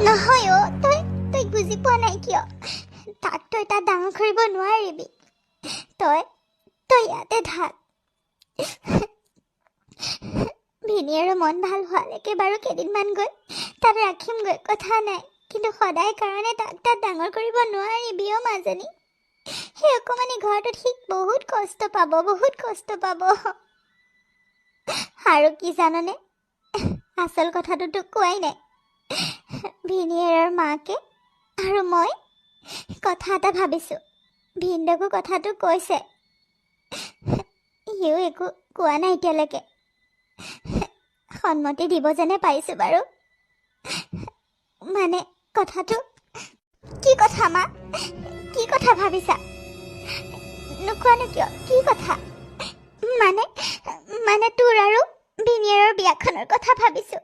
নহয় অ, তই তই বুজি পোৱা নাই কিয়? তাক তই তাত ডাঙৰ কৰিব নোৱাৰিবি। তই তই ইয়াতে থাক। ভিনিয়েৰো মন ভাল হোৱালৈকে বাৰু কেইদিনমান গৈ তাত ৰাখিমগৈ, কথা নাই। কিন্তু সদায় কাৰণে তাক তাত ডাঙৰ কৰিব নোৱাৰিবি অ মাজনী। সেই অকণমানি ঘৰটোত সি বহুত কষ্ট পাব, বহুত কষ্ট পাব। আৰু কি জাননে, আচল কথাটো তোক কোৱাই নাই। ভিনিয়েৰৰ মাকে আৰু মই কথা এটা ভাবিছোঁ। ভিনদেউকো কথাটো কৈছে, সিও একো কোৱা নাই এতিয়ালৈকে। সন্মতি দিব যেনে পাইছোঁ বাৰু। মানে কথাটো কি কথা মা? কি কথা ভাবিছা? নোকোৱানো কিয়? কি কথা? মানে মানে তোৰ আৰু ভিনিয়েৰৰ বিয়াখনৰ কথা ভাবিছোঁ।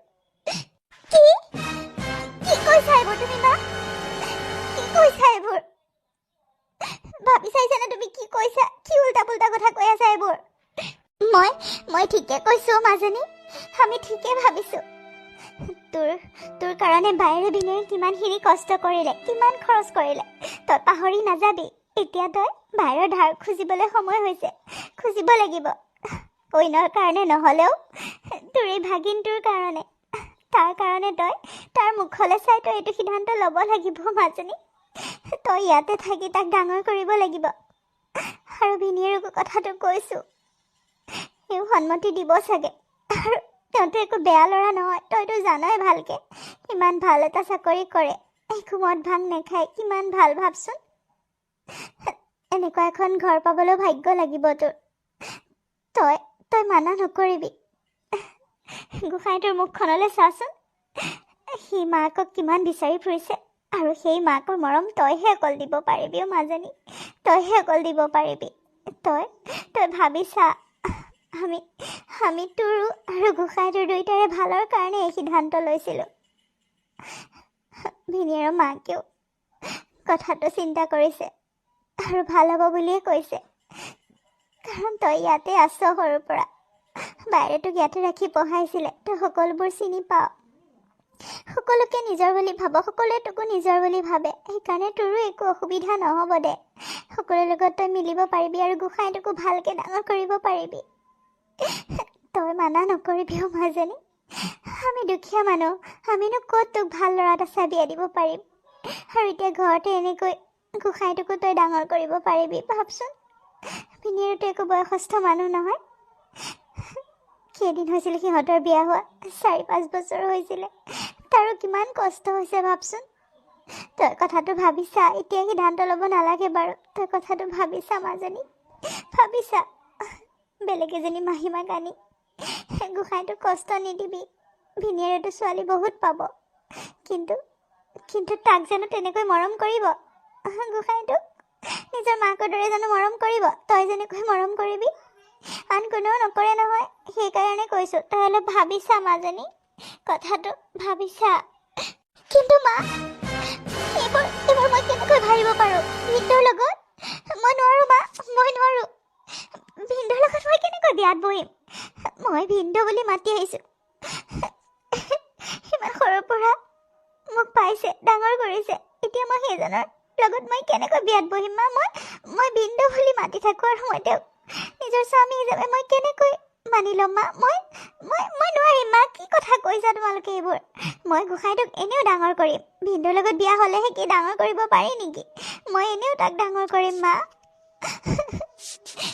কি কি কৈছা এইবোৰ তুমি মা? কি কৈছা এইবোৰ? ভাবি চাইছানে তুমি কি কৈছা? কি উল্টা পুল্টা কথা কৈ আছা এইবোৰ? মই ঠিকে কৈছোঁ মাজনী, আমি ঠিকে ভাবিছোঁ। তোৰ কাৰণে বাইৰে ভিনিয়ে কিমানখিনি কষ্ট কৰিলে, কিমান খৰচ কৰিলে, তই পাহৰি নাযাবি। এতিয়া তই বাইৰৰ ধাৰ খুজিবলৈ সময় হৈছে, খুজিব লাগিব। অন্যৰ কাৰণে নহ'লেও তোৰ এই ভাগিনটোৰ কাৰণে, তাৰ কাৰণে তই তাৰ মুখলৈ চাই তই এইটো সিদ্ধান্ত ল'ব লাগিব মাজনী। তই ইয়াতে থাকি তাক ডাঙৰ কৰিব লাগিব। আৰু ভিনিয়েৰকো কথাটো কৈছোঁ, সিও সন্মতি দিব চাগে। আৰু তেওঁতো একো বেয়া ল'ৰা নহয়, তইতো জানই ভালকে। ইমান ভাল এটা চাকৰি কৰে, একো মদ ভাং নেখায়, কিমান ভাল ভাবচোন। এনেকুৱা এখন ঘৰ পাবলৈ ভাগ্য লাগিব তোৰ। তই তই মানা নকৰিবি। গোসাঁইটোৰ মুখখনলৈ চাচোন, সি মাকক কিমান বিচাৰি ফুৰিছে। আৰু সেই মাকৰ মৰম তইহে অকল দিব পাৰিবি অ মাজনী, তইহে অকল দিব পাৰিবি। তই ভাবিছা, আমি তোৰো আৰু গোসাঁইটোৰ দুয়োটাৰে ভালৰ কাৰণে এই সিদ্ধান্ত লৈছিলোঁ। ভিনিয়েৰৰ মাকেও কথাটো চিন্তা কৰিছে আৰু ভাল হ'ব বুলিয়ে কৈছে। কাৰণ তই ইয়াতে আছ সৰুৰ পৰা, বাইৰে তোক ইয়াতে ৰাখি পঢ়াইছিলে, তই সকলোবোৰ চিনি পাৱ। সকলোকে নিজৰ বুলি ভাব, সকলোৱে তোকো নিজৰ বুলি ভাবে। সেইকাৰণে তোৰো একো অসুবিধা নহ'ব দে। সকলোৰে লগত তই মিলিব পাৰিবি আৰু গোসাঁইটোকো ভালকৈ ডাঙৰ কৰিব পাৰিবি। তই মানা নকৰিবি অ মাজনী। আমি দুখীয়া মানুহ, আমিনো ক'ত তোক ভাল ল'ৰা এটা চাই বিয়া দিব পাৰিম। আৰু এতিয়া ঘৰতে এনেকৈ গোসাঁইটোকো তই ডাঙৰ কৰিব পাৰিবি, ভাবচোন। ভিনিয়েৰতো একো বয়সস্থ মানুহ নহয়। কেইদিন হৈছিলে সিহঁতৰ বিয়া হোৱা? 4-5 বছৰ হৈছিলে। তাৰো কিমান কষ্ট হৈছে ভাবচোন। তই কথাটো ভাবিছা, এতিয়া সিদ্ধান্ত ল'ব নালাগে বাৰু। তই কথাটো ভাবিছা মাজনী, ভাবিছা? বেলেগ এজনী মাহীমাক আনি গোসাঁইটোক কষ্ট নিদিবি। ভিনিয়েৰেতো ছোৱালী বহুত পাব, কিন্তু তাক জানো তেনেকৈ মৰম কৰিব? গোসাঁইটোক নিজৰ মাকৰ দৰে জানো মৰম কৰিব? তই যেনেকৈ মৰম কৰিবি, আন কোনেও নকৰে নহয়। সেইকাৰণে কৈছোঁ, তই অলপ ভাবিছা মাজনী, কথাটো ভাবিছা। কিন্তু মা, এইবোৰ মই কেনেকৈ ভাবিব পাৰোঁ ভিনদেউৰ লগত? মই নোৱাৰোঁ মা, মই নোৱাৰোঁ। ভিনদেউৰ লগত মই কেনেকৈ বিয়াত বহিম? মই ভিনদেউ বুলি মাতি আহিছোঁ। ইমান সৰুৰ পৰা মোক পাইছে, ডাঙৰ কৰিছে। এতিয়া মই সেইজনৰ লগত মই কেনেকৈ বিয়াত বহিম মা? মই ভিনদেউ বুলি মাতি থাকোঁ আৰু মই তেওঁক নিজৰ স্বামী হিচাপে মই কেনেকৈ মানি ল'ম মা? মই নোৱাৰিম মা। কি কথা কৈছা তোমালোকে এইবোৰ? মই গোসাঁইটোক এনেও ডাঙৰ কৰিম। ভিনদেউৰ লগত বিয়া হ'লেহে কি ডাঙৰ কৰিব পাৰি নেকি? মই এনেও তাক ডাঙৰ কৰিম মা।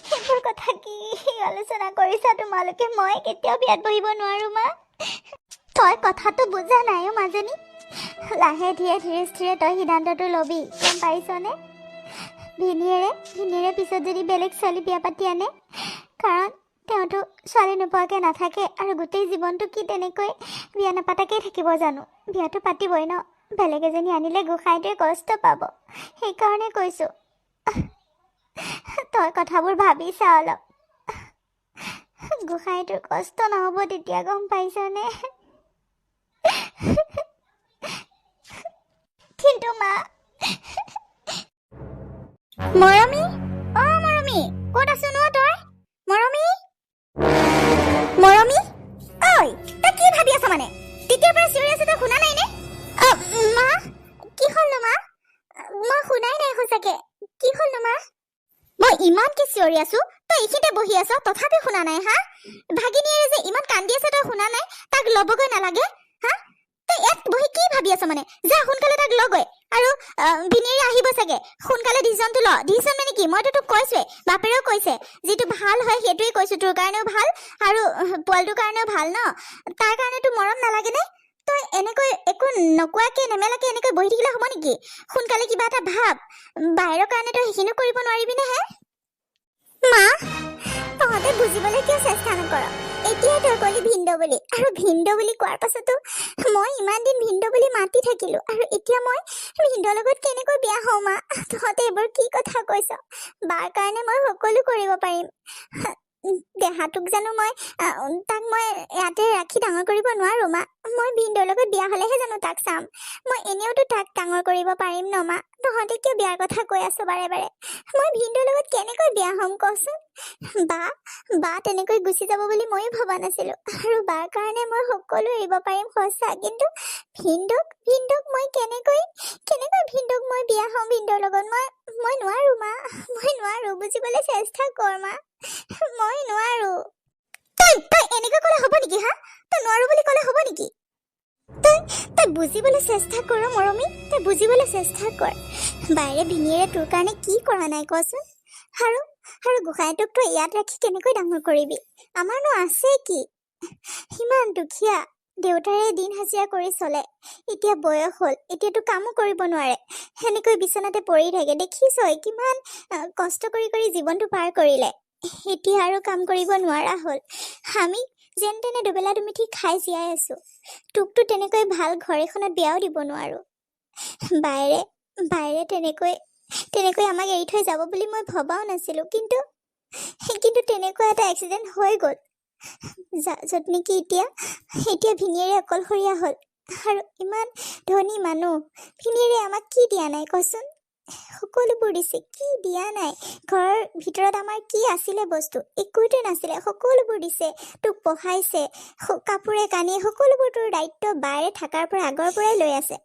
সেইবোৰ কথা কি আলোচনা কৰিছা তোমালোকে? মই কেতিয়াও বিয়াত বহিব নোৱাৰোঁ মা। তই কথাটো বুজা নাই অ মাজনী। লাহে ধীৰে তই সিদ্ধান্তটো ল'বি, গম পাইছনে? ভিনিয়েৰে পিছত যদি বেলেগ ছোৱালী বিয়া পাতি আনে, কাৰণ তেওঁতো ছোৱালী নোপোৱাকৈ নাথাকে আৰু গোটেই জীৱনটো কি তেনেকৈ বিয়া নাপাতাকেই থাকিব জানো? বিয়াটো পাতিবই ন। বেলেগ এজনী আনিলে গোসাঁইটোৱে কষ্ট পাব। সেইকাৰণে কৈছোঁ, তই কথাবোৰ ভাবিছা অলপ। গোসাঁইটোৰ কষ্ট নহ'ব তেতিয়া, গম পাইছনে? কিন্তু মা, মৰমী, অ মৰমী, ক'ত আছো ন তই? মৰমী, ঐ তই কি ভাবি আছ মানে? তেতিয়াৰ পৰা চিঞৰি আছো, তই শুনা নাই নে? ইমানকে চিঞৰি আছো, তই এইখিনিতে বহি আছ, তথাপি শুনা নাই হা? ভাগিনীয়ে যে ইমান কান্দি আছে, তই শুনা নাই? তাক ল'বগৈ নালাগে হা? তই ইয়াত বহি কি ভাবি আছ মানে? যা সোনকালে তাক লগৈ। আৰু ভিনিৰে আহিব চাগে, সোনকালে ডিচিশ্যনটো ল। ডিচিশ্যন মানে কি? মইতো তোক কৈছোৱে, বাপেৰেও কৈছে যিটো ভাল হয় সেইটোৱে কৈছো, তোৰ কাৰণেও ভাল আৰু পোৱালটোৰ কাৰণেও ভাল ন। তাৰ কাৰণে তোৰ মৰম নালাগে নে? তই এনেকৈ একো নকোৱাকে নেমেলাকে এনেকৈ বহি থাকিলে হ'ব নেকি? সোনকালে কিবা এটা ভাব। বাহিৰৰ কাৰণে তই সেইখিনিও কৰিব নোৱাৰিবিনে হে? মা, তহঁতে বুজিবলৈ কিয় চেষ্টা নকৰ? এতিয়া তই ক'লি ভিন্দ বুলি, আৰু ভিন্দ বুলি কোৱাৰ পাছতো মই ইমান দিন ভিন্দ বুলি মাতি থাকিলো, আৰু এতিয়া মই ভিন্দৰ লগত কেনেকৈ বিয়া হওঁ? মা, তহঁতে এইবোৰ কি কথা কৈছ? বাৰ কাৰণে মই সকলো কৰিব পাৰিম। দেহাটোক জানো মই তাক মই ইয়াতে ৰাখি ডাঙৰ কৰিব নোৱাৰো মা। মই ভিন্দৰ লগত বিয়া হলেহে জানো তাক চাম। মই এনেওতো তাক ডাঙৰ কৰিব পাৰিম ন মা। তহঁতে কিয় বিয়াৰ কথা কৈ আছ বাৰে বাৰে? মই ভিন্দৰ লগত কেনেকৈ বিয়া হ'ম কচোন? বা তেনেকৈ গুচি যাব বুলি ময়ো ভবা নাছিলো, আৰু বাৰ কাৰণে মই সকলো এৰিব পাৰিম সঁচা, কিন্তু ভিন্দক মই কেনেকৈ ভিন্দক মই বিয়া হ'ম ভিন্দৰ লগত? মই নোৱাৰো মা, মই নোৱাৰো। বুজিবলৈ চেষ্টা কৰ মা, মই নোৱাৰো। তই এনেকৈ ক'লে হ'ব নেকি হা? তই নোৱাৰো বুলি ক'লে হ'ব নেকি? তই বুজিবলৈ চেষ্টা কৰ মৰমী, তই বুজিবলৈ চেষ্টা কৰ। বাইৰে ভিনিয়েৰে তোৰ কাৰণে কি কৰা নাই কচোন? আৰু গোসাঁইটোক তই ইয়াত ৰাখি কেনেকৈ ডাঙৰ কৰিবি? আমাৰনো আছে কি? সিমান দুখীয়া, দেউতাৰে দিন হাজিৰা কৰি চলে, এতিয়া বয়স হ'ল, এতিয়াতো কামো কৰিব নোৱাৰে, সেনেকৈ বিচনাতে পৰি থাকে। দেখিছই কিমান কষ্ট কৰি জীৱনটো পাৰ কৰিলে, এতিয়া আৰু কাম কৰিব নোৱাৰা হ'ল। আমি যেন তেনে দুবেলা দুমিঠি খাই জীয়াই আছো, তোকতো তেনেকৈ ভাল ঘৰ এখনত বিয়াও দিব নোৱাৰো। বাইৰে তেনেকৈ আমাক এৰি থৈ যাব বুলি মই ভবাও নাছিলো, কিন্তু তেনেকুৱা এটা এক্সিডেণ্ট হৈ গ'ল, য'ত নেকি এতিয়া ভিনিয়েৰে অকলশৰীয়া হ'ল। আৰু ইমান ধনী মানুহ, ভিনিয়েৰে আমাক কি দিয়া নাই কচোন? সকলোবোৰ দিছে, কি দিয়া নাই? ঘৰৰ ভিতৰত আমাৰ কি আছিলে বস্তু? একোতো নাছিলে, সকলোবোৰ দিছে। তোক পঢ়াইছে, কাপোৰে কানিয়ে সকলোবোৰ তোৰ দায়িত্ব বাইৰে থকাৰ পৰা আগৰ পৰাই লৈ আছে।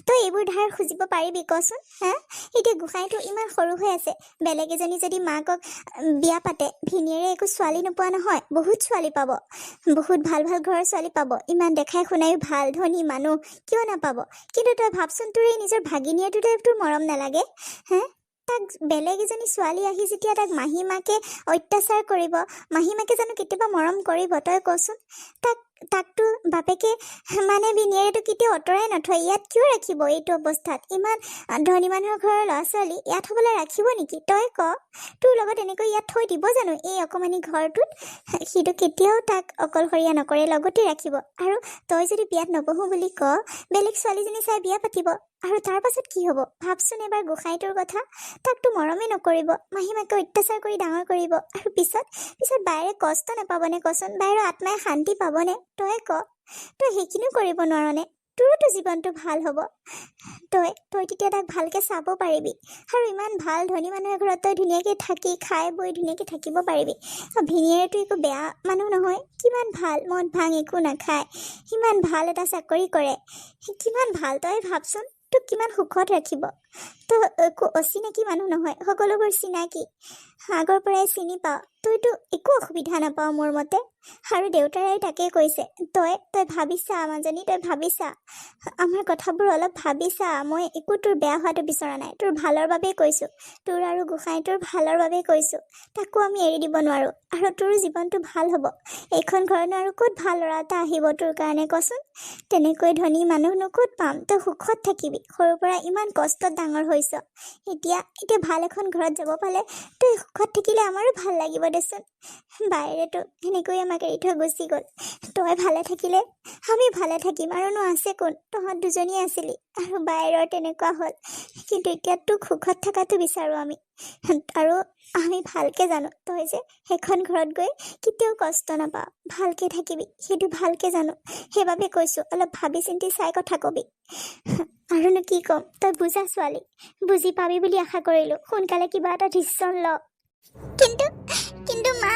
তই এইবোৰ ধাৰ খুজিব পাৰিবি কচোন হা? এতিয়া গোসাঁইটো ইমান সৰু হৈ আছে, বেলেগ এজনী যদি মাকক বিয়া পাতে, ভিনিয়েৰে একো ছোৱালী নোপোৱা নহয়, বহুত ছোৱালী পাব, বহুত ভাল ভাল ঘৰৰ ছোৱালী পাব, ইমান দেখাই শুনায়ো ভাল ধনী মানুহ, কিয় নাপাব? কিন্তু তই ভাবচোন, তোৰ এই নিজৰ ভাগিনীয়েটোতে তোৰ মৰম নালাগে হে? তাক বেলেগ এজনী ছোৱালী আহি যেতিয়া তাক মাহীমাকে অত্যাচাৰ কৰিব, মাহীমাকে জানো কেতিয়াবা মৰম কৰিব? তই কচোন? তাকতো বাপেকে মানে ভিনিয়েৰেতো কেতিয়াও আঁতৰাই নথয়, ইয়াত কিয় ৰাখিব? এইটো অৱস্থাত ইমান ধনী মানুহৰ ঘৰৰ ল'ৰা ছোৱালী ইয়াত হ'বলৈ ৰাখিব নেকি? তই ক, তোৰ লগত এনেকৈ ইয়াত থৈ দিব জানো এই অকণমানি ঘৰটোত? সিটো কেতিয়াও তাক অকলশৰীয়া নকৰে, লগতে ৰাখিব। আৰু তই যদি বিয়াত নবহো বুলি ক, বেলেগ ছোৱালীজনী চাই বিয়া পাতিব, আৰু তাৰ পাছত কি হ'ব? ভাবচোন এবাৰ গোসাঁইটোৰ কথা। তাকতো মৰমেই নকৰিব, মাহীমাকে অত্যাচাৰ কৰি ডাঙৰ কৰিব, আৰু পিছত বাইৰে কষ্ট নাপাবনে কচোন? বাইৰৰ আত্মাই শান্তি পাবনে? তই ক, তই সেইখিনিও কৰিব নোৱাৰনে? তোৰোতো জীৱনটো ভাল হ'ব, তই তেতিয়া তাক ভালকে চাব পাৰিবি, আৰু ইমান ভাল ধনী মানুহৰ ঘৰত তই ধুনীয়াকে থাকি খাই বৈ ধুনীয়াকে থাকিব পাৰিবি। ভিনিয়েৰেতো একো বেয়া মানুহ নহয়, কিমান ভাল, মদ ভাং একো নাখায়, ইমান ভাল এটা চাকৰি কৰে, কিমান ভাল। তই ভাবচোন, তোক কিমান সুখত ৰাখিব। তই একো অচিনাকি মানুহ নহয়, সকলোবোৰ চিনাকি, আগৰ পৰাই চিনি পাওঁ, তইতো একো অসুবিধা নাপাওঁ মোৰ মতে। আৰু দেউতাৰাই তাকে কৈছে, তই ভাবিছা মাজনী, তই ভাবিছা আমাৰ কথাবোৰ অলপ ভাবিছা। মই একো তোৰ বেয়া হোৱাটো বিচৰা নাই, তোৰ ভালৰ বাবেই কৈছোঁ, তোৰ আৰু গোসাঁইটোৰ ভালৰ বাবেই কৈছোঁ। তাকো আমি এৰি দিব নোৱাৰোঁ, আৰু তোৰ জীৱনটো ভাল হ'ব। এইখন ঘৰনো আৰু ক'ত ভাল ল'ৰা এটা আহিব তোৰ কাৰণে কচোন? তেনেকৈ ধনী মানুহনো ক'ত পাম? তই সুখত থাকিবি, সৰুৰ পৰা ইমান কষ্টত ডাঙৰ হৈছ, এতিয়া ভাল এখন ঘৰত যাব পালে তই সুখত থাকিলে আমাৰো ভাল লাগিব দেচোন। বাইৰেতো সেনেকৈ আমাক এৰি থৈ গুচি গ'ল, তই ভালে থাকিলে আমি ভালে থাকিম, আৰুনো আছে কোন? তহঁত দুজনী আছিলি, আৰু বাইৰৰ তেনেকুৱা হ'ল, কিন্তু এতিয়া তোক সুখত থকাটো বিচাৰোঁ আমি। আৰু আমি ভালকে জানো তই যে সেইখন ঘৰত গৈ কেতিয়াও কষ্ট নাপাওঁ, ভালকে থাকিবি, সেইটো ভালকে জানো। সেইবাবে কৈছোঁ, অলপ ভাবি চিন্তি চাই কথা কবি। আৰুনো কি ক'ম, তই বুজা ছোৱালী, বুজি পাবি বুলি আশা কৰিলোঁ, সোনকালে কিবা এটা ডিচিশ্যন ল। কিন্তু মা,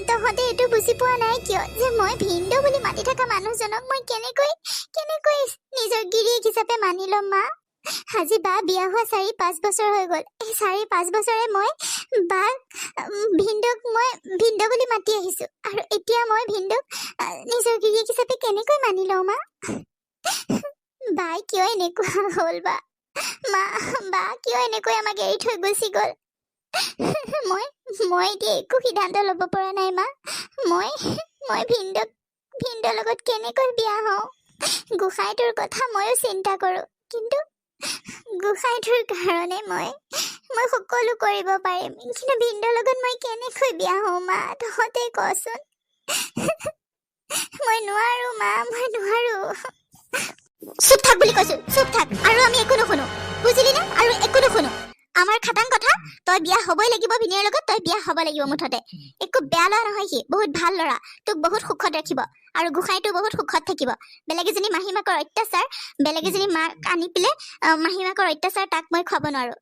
তহঁতে এইটো বুজি পোৱা নাই কিয় যে মই ভিন্দ বুলি মাতি থকা মানুহজনক মই কেনেকৈ নিজৰ গিৰিয়েক হিচাপে মানি ল'ম? মা, আজি বা বিয়া হোৱা 4-5 বছৰ হৈ গ'ল, এই 4-5 বছৰে মই বাক ভিন্দক মই ভিন্দ বুলি মাতি আহিছো আৰু এতিয়া মই ভিন্দক নিজৰ গিৰিয়েক হিচাপে কেনেকৈ মানি লওঁ মা বাই কিয় এনেকুৱা হ'ল বা মা বা কিয় এনেকৈ আমাক এৰি থৈ গুচি গ'ল মই মই এতিয়া একো সিদ্ধান্ত ল'ব পৰা নাই মা মই ভিন্দৰ লগত কেনেকৈ বিয়া হওঁ গোসাঁইটোৰ কথা ময়ো চিন্তা কৰোঁ কিন্তু গোসাঁইটোৰ কাৰণে মই সকলো কৰিব পাৰিম কিন্তু ভিন্দৰ লগত মই কেনেকৈ বিয়া হওঁ মা তহঁতে কচোন মই নোৱাৰো মা মই নোৱাৰো চুপ থাক বুলি কৈছো চুপ থাক আৰু আমি একো নুশুনো বুজিলি না আৰু একো নুশুনো আমাৰ খাটাং কথা তই বিয়া হ'বই লাগিব ভিনিয়াৰ লগত তই বিয়া হ'ব লাগিব মুঠতে একো বেয়া ল'ৰা নহয় সি বহুত ভাল ল'ৰা তোক বহুত সুখত ৰাখিব আৰু গোসাঁইটো বহুত সুখত থাকিব বেলেগ এজনী মাহীমাকৰ অত্যাচাৰ বেলেগ এজনী মাক আনি পেলাই মাহীমাকৰ অত্যাচাৰ তাক মই খুৱাব নোৱাৰো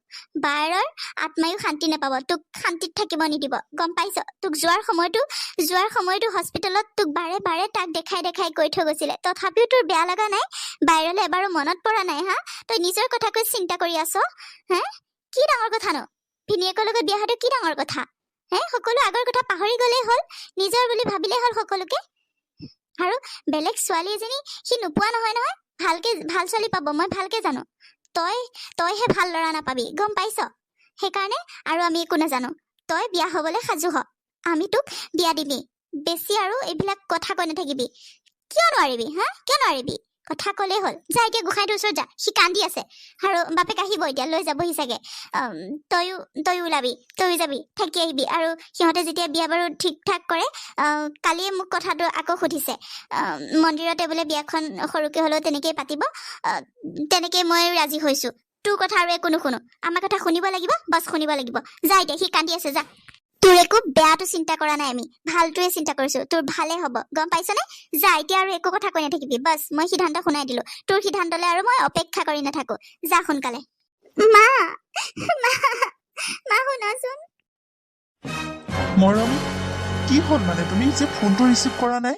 বাৰৰ আত্মায়ো শান্তি নাপাব তোক শান্তিত থাকিব নিদিব গম পাইছ তোক যোৱাৰ সময়তো হস্পিটেলত তোক বাৰে বাৰে তাক দেখাই কৈ থৈ গৈছিলে তথাপিও তোৰ বেয়া লগা নাই বাহিৰলৈ এবাৰো মনত পৰা নাই হা তই নিজৰ কথাকৈ চিন্তা কৰি আছ হে কি ডাঙৰ কথা ন ভিনিয়েকৰ লগত বিয়া হোৱাটো কি ডাঙৰ কথা হে সকলো আগৰ কথা পাহৰি গ'লেই হ'ল নিজৰ বুলি ভাবিলেই হ'ল সকলোকে আৰু বেলেগ ছোৱালী এজনী সি নোপোৱা নহয় ভাল ছোৱালী পাব মই ভালকে জানো তইহে ভাল ল'ৰা নাপাবি গম পাইছ সেইকাৰণে আৰু আমি একো নাজানো তই বিয়া হ'বলৈ সাজু হ আমি তোক বিয়া দিবি বেছি আৰু এইবিলাক কথা কৈ নাথাকিবি কিয় নোৱাৰিবি হা কিয় নোৱাৰিবি কথা ক'লেই হ'ল যা এতিয়া গোসাঁইটোৰ ওচৰত যা সি কান্দি আছে আৰু বাপেক আহিব এতিয়া লৈ যাবহি চাগে তয়ো ওলাবি তয়ো যাবি থাকি আহিবি আৰু সিহঁতে যেতিয়া বিয়া বাৰু ঠিক ঠাক কৰে কালিয়ে মোক কথাটো আকৌ সুধিছে মন্দিৰতে বোলে বিয়াখন সৰুকৈ হ'লেও তেনেকেই পাতিব তেনেকেই মই ৰাজি হৈছো তোৰ কথা আৰু একো নুশুনো আমাৰ কথা শুনিব লাগিব বাছ শুনিব লাগিব যা এতিয়া সি কান্দি আছে যা তোৰ একো বেয়াটো চিন্তা কৰা নাই আমি ভালটোৱে চিন্তা কৰিছো তোৰ ভালে হ'ব গম পাইছনে যা এতিয়া আৰু একো কথা কৈ নাথাকিবি বাছ মই সিদ্ধান্ত শুনাই দিলো তোৰ সিদ্ধান্তলৈ আৰু মই অপেক্ষা কৰি নাথাকো যা সোনকালে মা শুনাচোন মৰম কি হ'ল মানে তুমি যে ফোনটো ৰিচিভ কৰা নাই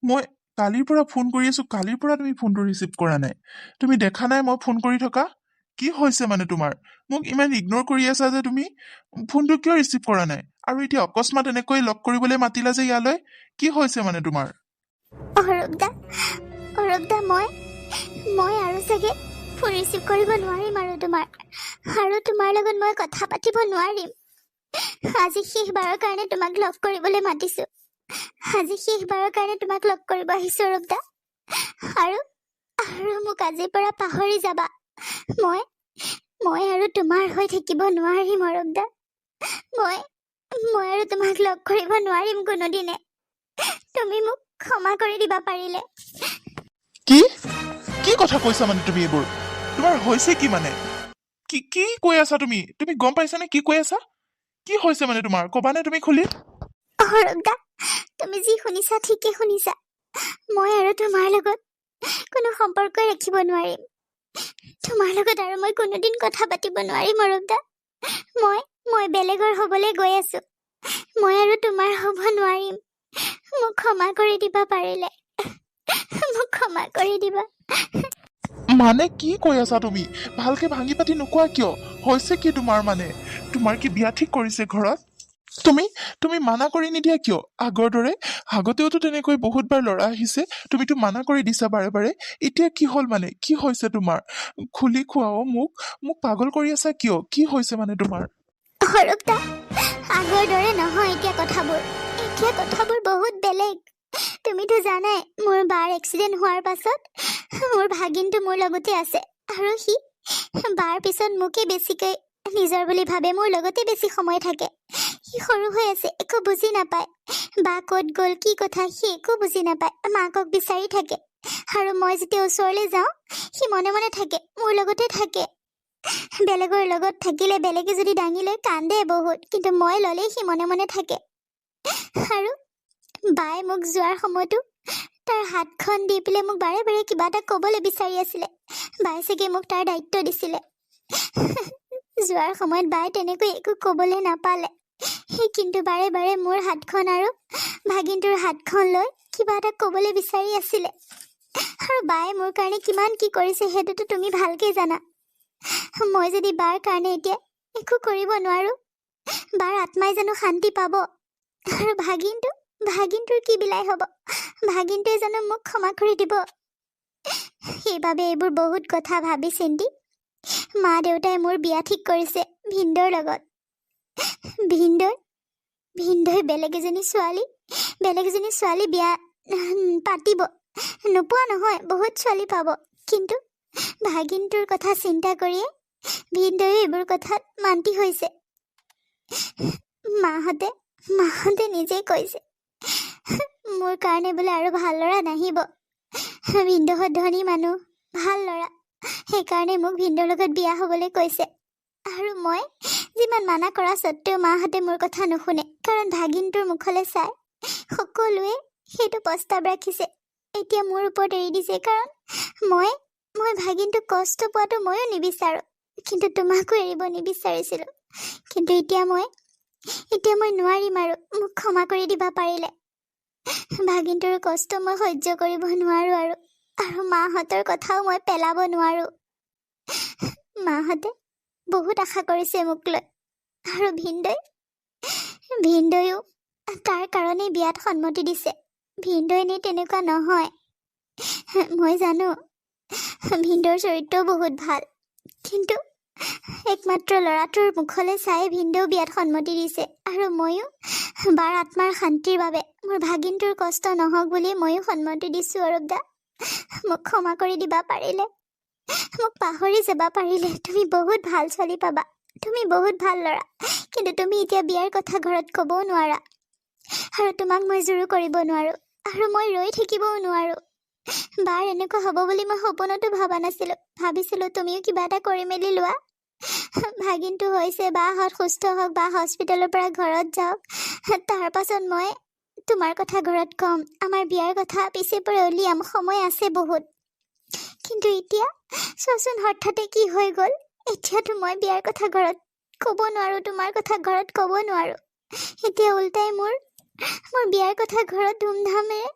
মই কালিৰ পৰা ফোন কৰি আছো কালিৰ পৰা তুমি ফোনটো ৰিচিভ কৰা নাই তুমি দেখা নাই মই ফোন কৰি থকা কি হৈছে মানে তোমাৰ মোক ইমান ইগনোৰ কৰি আছা যে তুমি ফোনটো কিয় ৰিচিভ কৰা নাই আৰু এতিয়া অকস্মাত এনেকৈ লগ কৰিবলৈ মাতিলা যে ইয়ালৈ কি হৈছে মানে তোমাৰ অৰূপদা মই আৰু চাগে ফোন ৰিচিভ কৰিব নোৱাৰিম আৰু তোমাৰ লগত মই কথা পাতিব নোৱাৰিম আজি শেষবাৰৰ কাৰণে তোমাক লগ কৰিবলৈ মাতিছো আজি শেষবাৰৰ কাৰণে তোমাক লগ কৰিব আহিছো অৰূপদা আৰু মোক আজিৰ পৰা পাহৰি যাবা মই আৰু তোমাৰ হৈ থাকিব নোৱাৰিম অৰূপদা মই আৰু তোমাক লগ কৰিব নোৱাৰিম কোনোদিনে তুমি মোক ক্ষমা কৰি দিবা পাৰিলে কি কথা কৈছা মানে তুমি এইবোৰ তোমাৰ হৈছে কি মানে কি কৈ আছা তুমি গম পাইছানে কি কৈ আছা কি হৈছে মানে তোমাৰ কবানে তুমি খুলি অৰূপদা তুমি যি শুনিছা ঠিকে শুনিছা মই আৰু তোমাৰ লগত কোনো সম্পৰ্ক ৰাখিব নোৱাৰিম তোমাৰ লগত আৰু মই কোনোদিন কথা পাতিব নোৱাৰিম অৰূপদা মই বেলেগৰ হ'বলৈ গৈ আছো মই আৰু তোমাৰ হ'ব নোৱাৰিম মোক ক্ষমা কৰি দিবা পাৰিলে মোক ক্ষমা কৰি দিবা মানে কি কৈ আছা তুমি ভালকে ভাঙি পাতি নোকোৱা কিয় হৈছে কি তোমাৰ মানে তোমাৰ কি বিয়া ঠিক কৰিছে ঘৰত তুমি মানা কৰি নিদিয়া কিয় আগৰ দৰে আগতেওতো তেনেকৈ বহুতবাৰ ল'ৰা আহিছে তুমিতো মানা কৰি দিছা বাৰে বাৰে এতিয়া কি হ'ল মানে কি হৈছে তোমাৰ খুলি খোৱাও মোক পাগল কৰি আছা কিয় কি হৈছে মানে তোমাৰ অৰূপদা আগৰ দৰে নহয় এতিয়া কথাবোৰ বহুত বেলেগ তুমিতো জানাই মোৰ বাৰ এক্সিডেণ্ট হোৱাৰ পাছত মোৰ ভাগিনটো মোৰ লগতে আছে আৰু সি বাৰ পিছত মোকে বেছিকৈ নিজৰ বুলি ভাবে মোৰ লগতে বেছি সময় থাকে সি সৰু হৈ আছে একো বুজি নাপায় বা ক'ত গ'ল কি কথা সি একো বুজি নাপায় মাকক বিচাৰি থাকে আৰু মই যেতিয়া ওচৰলৈ যাওঁ সি মনে মনে থাকে মোৰ লগতে থাকে বেলেগৰ লগত থাকিলে বেলেগে যদি দাঙি লৈ কান্দে বহুত কিন্তু মই ল'লে সি মনে মনে থাকে আৰু বাই মোক যোৱাৰ সময়তো তাৰ হাতখন দি পেলাই মোক বাৰে বাৰে কিবা এটা ক'বলৈ বিচাৰি আছিলে বাই চাগে মোক তাৰ দায়িত্ব দিছিলে যোৱাৰ সময়ত বাই তেনেকৈ একো ক'বলৈ নাপালে কিন্তু বাৰে বাৰে মোৰ হাতখন আৰু ভাগিনটোৰ হাতখন লৈ কিবা এটা ক'বলৈ বিচাৰি আছিলে আৰু বাই মোৰ কাৰণে কিমান কি কৰিছে সেইটোতো তুমি ভালকৈ জানা মই যদি বাৰ কাৰণে এতিয়া একো কৰিব নোৱাৰো বাৰ আত্মাই জানো শান্তি পাব? আৰু ভাগিনটোৰ কি বিলাই হ'ব? ভাগিনটোৱে জানো মোক ক্ষমা কৰি দিব? সেইবাবে এইবোৰ বহুত কথা ভাবি চিন্তি মা দেউতাই মোৰ বিয়া ঠিক কৰিছে ভিন্দৰ লগত। ভিন্দই বেলেগ এজনী ছোৱালী বিয়া পাতিব। নোপোৱা নহয়, বহুত ছোৱালী পাব। কিন্তু ভাগিনটোৰ কথা চিন্তা কৰিয়ে ভিন্দই এইবোৰ কথাত মান্তি হৈছে। মাহঁতে নিজেই কৈছে মোৰ কাৰণে বোলে আৰু ভাল ল'ৰা নাহিব। ভিন্দহঁত ধনী মানুহ, ভাল ল'ৰা, সেইকাৰণে মোক ভিন্দৰ লগত বিয়া হ'বলৈ কৈছে। আৰু মই যিমান মানা কৰা স্বত্বেও মাহঁতে মোৰ কথা নুশুনে। কাৰণ ভাগিনটোৰ মুখলৈ চাই সকলোৱে সেইটো প্ৰস্তাৱ ৰাখিছে। এতিয়া মোৰ ওপৰত এৰি দিছে। কাৰণ মই ভাগিনটোক কষ্ট পোৱাটো ময়ো নিবিচাৰোঁ, কিন্তু তোমাকো এৰিব নিবিচাৰিছিলোঁ। কিন্তু এতিয়া মই নোৱাৰিম আৰু। মোক ক্ষমা কৰি দিবা পাৰিলে। ভাগিনটোৰ কষ্ট মই সহ্য কৰিব নোৱাৰোঁ আৰু মাহঁতৰ কথাও মই পেলাব নোৱাৰোঁ। মাহঁতে বহুত আশা কৰিছে মোক লৈ। আৰু ভিন্দৈও তাৰ কাৰণেই বিয়াত সন্মতি দিছে। ভিন্দৈ এনেই তেনেকুৱা নহয়। মই জানো ভিন্দৰ চৰিত্ৰও বহুত ভাল, কিন্তু একমাত্ৰ ল'ৰাটোৰ মুখলৈ চাই ভিন্দও বিয়াত সন্মতি দিছে। আৰু ময়ো বাৰ আত্মাৰ শান্তিৰ বাবে, মোৰ ভাগিনটোৰ কষ্ট নহওক বুলি ময়ো সন্মতি দিছোঁ। অৰূপ দা, মোক ক্ষমা কৰি দিবা পাৰিলে। মোক পাহৰি যাবা পাৰিলে। তুমি বহুত ভাল ছোৱালী পাবা, তুমি বহুত ভাল ল'ৰা। কিন্তু তুমি এতিয়া বিয়াৰ কথা ঘৰত ক'বও নোৱাৰা, আৰু তোমাক মই জোৰো কৰিব নোৱাৰোঁ, আৰু মই ৰৈ থাকিবও নোৱাৰোঁ। বাৰ এনেকুৱা হ'ব বুলি মই সপোনতো ভবা নাছিলোঁ। ভাবিছিলোঁ তুমিও কিবা এটা কৰি মেলি লোৱা। ভাগিনটো হৈছে, বাহঁত সুস্থ হওক, বা হস্পিটেলৰ পৰা ঘৰত যাওক, তাৰ পাছত মই তোমাৰ কথা ঘৰত ক'ম। আমাৰ বিয়াৰ কথা পিছে পৰে উলিয়াম, সময় আছে বহুত। কিন্তু এতিয়া চোৱাচোন হঠাতে কি হৈ গ'ল। এতিয়াতো মই বিয়াৰ কথা ঘৰত ক'ব নোৱাৰোঁ, তোমাৰ কথা ঘৰত ক'ব নোৱাৰোঁ। এতিয়া উল্টাই মোৰ বিয়াৰ কথা ঘৰত ধুমধামেৰে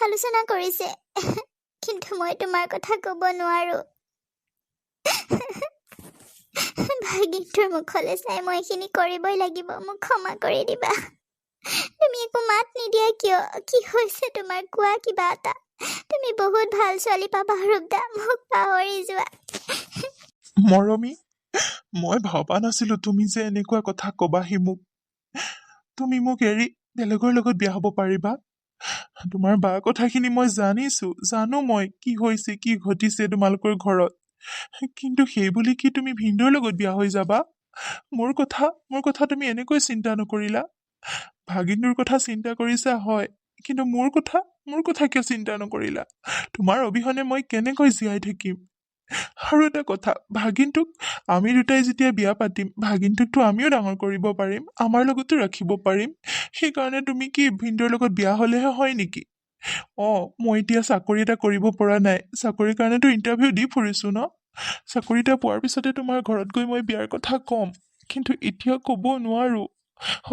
আলোচনা কৰিছে, কিন্তু মই তোমাৰ কথা ক'ব নোৱাৰোঁ। ভাগিনটোৰ মুখলৈ চাই মই এইখিনি কৰিবই লাগিব। মোক ক্ষমা কৰি দিবা। তুমি একো মাত নিদিয়া কিয়? কি হৈছে তোমাৰ? কোৱা কিবা এটা। তুমি বহুত ভাল ছোৱালী পাবা ৰূপদা, মোক পাহৰি যোৱা। মৰমী, মই ভবা নাছিলো তুমি যে এনেকুৱা কথা কবাহি মোক। তুমি মোক এৰি বেলেগৰ লগত বিয়া হ'ব পাৰিবা? তোমাৰ বা কথাখিনি মই জানো মই কি হৈছে, কি ঘটিছে তোমালোকৰ ঘৰত। কিন্তু সেই বুলি কি তুমি ভিন্দৰ লগত বিয়া হৈ যাবা? মোৰ কথা তুমি এনেকৈ চিন্তা নকৰিলা? ভাগিনটোৰ কথা চিন্তা কৰিছা হয়, কিন্তু মোৰ কথা কিয় চিন্তা নকৰিলা? তোমাৰ অবিহনে মই কেনেকৈ জীয়াই থাকিম? আৰু এটা কথা, ভাগিনটোক আমি দুটাই যেতিয়া বিয়া পাতিম, ভাগিনটোকতো আমিও ডাঙৰ কৰিব পাৰিম, আমাৰ লগতো ৰাখিব পাৰিম। সেইকাৰণে তুমি কি ভিন্দৰ লগত বিয়া হলেহে হয় নেকি? মই এতিয়া চাকৰি এটা কৰিব পৰা নাই। চাকৰিৰ কাৰণেতো ইণ্টাৰভিউ দি ফুৰিছো ন। চাকৰি এটা পোৱাৰ পিছতে তোমাৰ ঘৰত গৈ মই বিয়াৰ কথা ক'ম, কিন্তু এতিয়া ক'ব নোৱাৰো।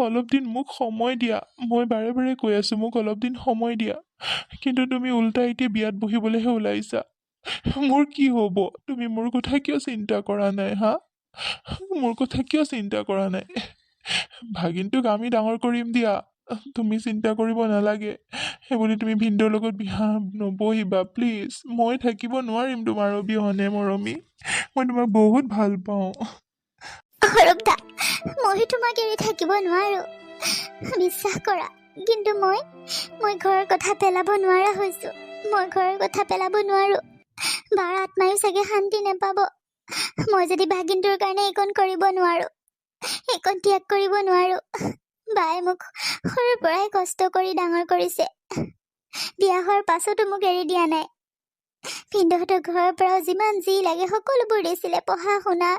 অলপ দিন মোক সময় দিয়া। মই বাৰে বাৰে কৈ আছো মোক অলপ দিন সময় দিয়া, কিন্তু তুমি উল্টা এতিয়া বিয়াত বহিবলৈহে ওলাইছা। মোৰ কি হব? তুমি মোৰ কথা কিয় চিন্তা কৰা নাই হা? মোৰ কথা কিয় চিন্তা কৰা নাই? ভাগিনটোক আমি ডাঙৰ কৰিম দিয়া, তুমি চিন্তা কৰিব নালাগে। সেইবুলি তুমি ভিন্দৰ লগত বিয়া নবহিবা প্লিজ। মই থাকিব নোৱাৰিম তোমাৰ অবিহনে মৰমী। মই তোমাক বহুত ভাল পাওঁ। অৰূপদা, মই তোমাক এৰি থাকিব নোৱাৰো, বিশ্বাস কৰা। কিন্তু মই ঘৰৰ কথা পেলাব নোৱাৰা হৈছো। মই ঘৰৰ কথা পেলাব নোৱাৰো। বাৰ আত্মায়ো চাগে শান্তি নাপাব। মই যদি ভাগিনটোৰ কাৰণে এইকণ কৰিব নোৱাৰো, এইকণ ত্যাগ কৰিব নোৱাৰো। বায়ে মোক সৰুৰ পৰাই কষ্ট কৰি ডাঙৰ কৰিছে। বিয়া হোৱাৰ পাছতো মোক এৰি দিয়া নাই। ভিন্দহঁতৰ ঘৰৰ পৰাও যিমান যি লাগে সকলোবোৰ দিছিলে। পঢ়া শুনা,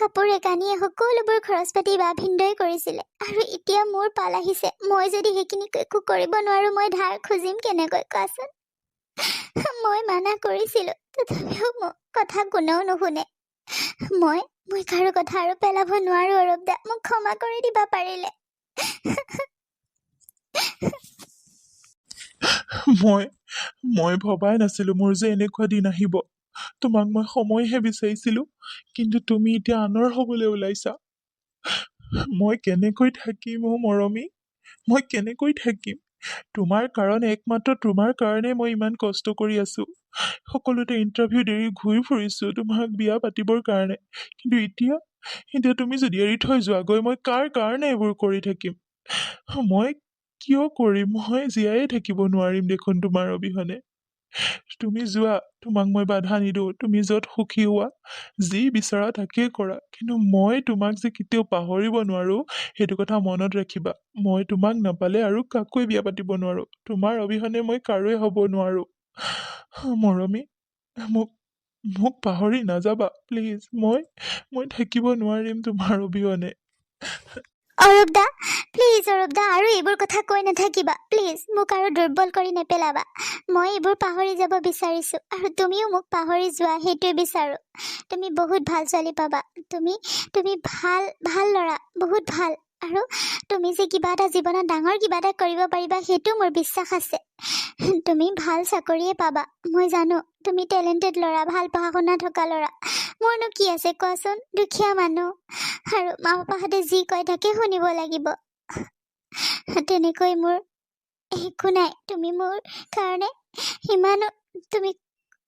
কাপোৰে কানিয়ে সকলোবোৰ খৰচ পাতি বা ভিন্দই কৰিছিলে। আৰু এতিয়া মোৰ পাল আহিছে। মই যদি সেইখিনি একো কৰিব নোৱাৰো, মই ধাৰ খুজিম কেনেকৈ কোৱাচোন? মই মানা কৰিছিলো, তথাপিও মোক কথা কোনেও নুশুনে। মই কাৰো কথা আৰু পেলাব নোৱাৰো অৰূপদা, মোক ক্ষমা কৰি দিবা পাৰিলে। মই ভবাই নাছিলো মোৰ যে এনেকুৱা দিন আহিব। তোমাক মই সময়হে বিচাৰিছিলো, কিন্তু তুমি এতিয়া আনৰ হবলৈ ওলাইছা। মই কেনেকৈ থাকিম অ' মৰমী, মই কেনেকৈ থাকিম? তোমাৰ কাৰণে, একমাত্ৰ তোমাৰ কাৰণে মই ইমান কষ্ট কৰি আছো। সকলোতে ইণ্টাৰভিউ দেৰি ঘূৰি ফুৰিছো তোমাক বিয়া পাতিবৰ কাৰণে। কিন্তু এতিয়া তুমি যদি এৰি থৈ যোৱাগৈ, মই কাৰ কাৰণে এইবোৰ কৰি থাকিম? মই কিয় কৰিম? মই জীয়াই থাকিব নোৱাৰিম দেখোন তোমাৰ অবিহনে। তুমি যোৱা, তোমাক মই বাধা নিদিওঁ, তুমি য'ত সুখী হোৱা, যি বিচৰা তাকেই কৰা। কিন্তু মই তোমাক যে কেতিয়াও পাহৰিব নোৱাৰো, সেইটো কথা মনত ৰাখিবা। মই তোমাক নাপালে আৰু কাকোৱে বিয়া পাতিব নোৱাৰো। তোমাৰ অবিহনে মই কাৰোৱে হ'ব নোৱাৰো। মৰমী, মোক মোক পাহৰি নাযাবা প্লিজ। মই থাকিব নোৱাৰিম তোমাৰ অবিহনে। অৰূপ দা, প্লিজ অৰূপ দা, আৰু এইবোৰ কথা কৈ নাথাকিবা প্লিজ। মোক আৰু দুৰ্বল কৰি নেপেলাবা। মই এইবোৰ পাহৰি যাব বিচাৰিছো, আৰু তুমিও মোক পাহৰি যোৱা, সেইটোৱে বিচাৰো। তুমি বহুত ভাল ছোৱালী পাবা। তুমি ভাল ভাল ল'ৰা, বহুত ভাল। আৰু তুমি যে কিবা এটা জীৱনত ডাঙৰ কিবা এটা কৰিব পাৰিবা, সেইটো মোৰ বিশ্বাস আছে। তুমি ভাল চাকৰিয়ে পাবা, মই জানো। তুমি টেলেণ্টেড ল'ৰা, ভাল পঢ়া শুনা থকা ল'ৰা। মোৰনো কি আছে কোৱাচোন, দুখীয়া মানুহ, আৰু মা পাপাহঁতে যি কয় তাকে শুনিব লাগিব। তেনেকৈ মোৰ একো নাই। তুমি মোৰ কাৰণে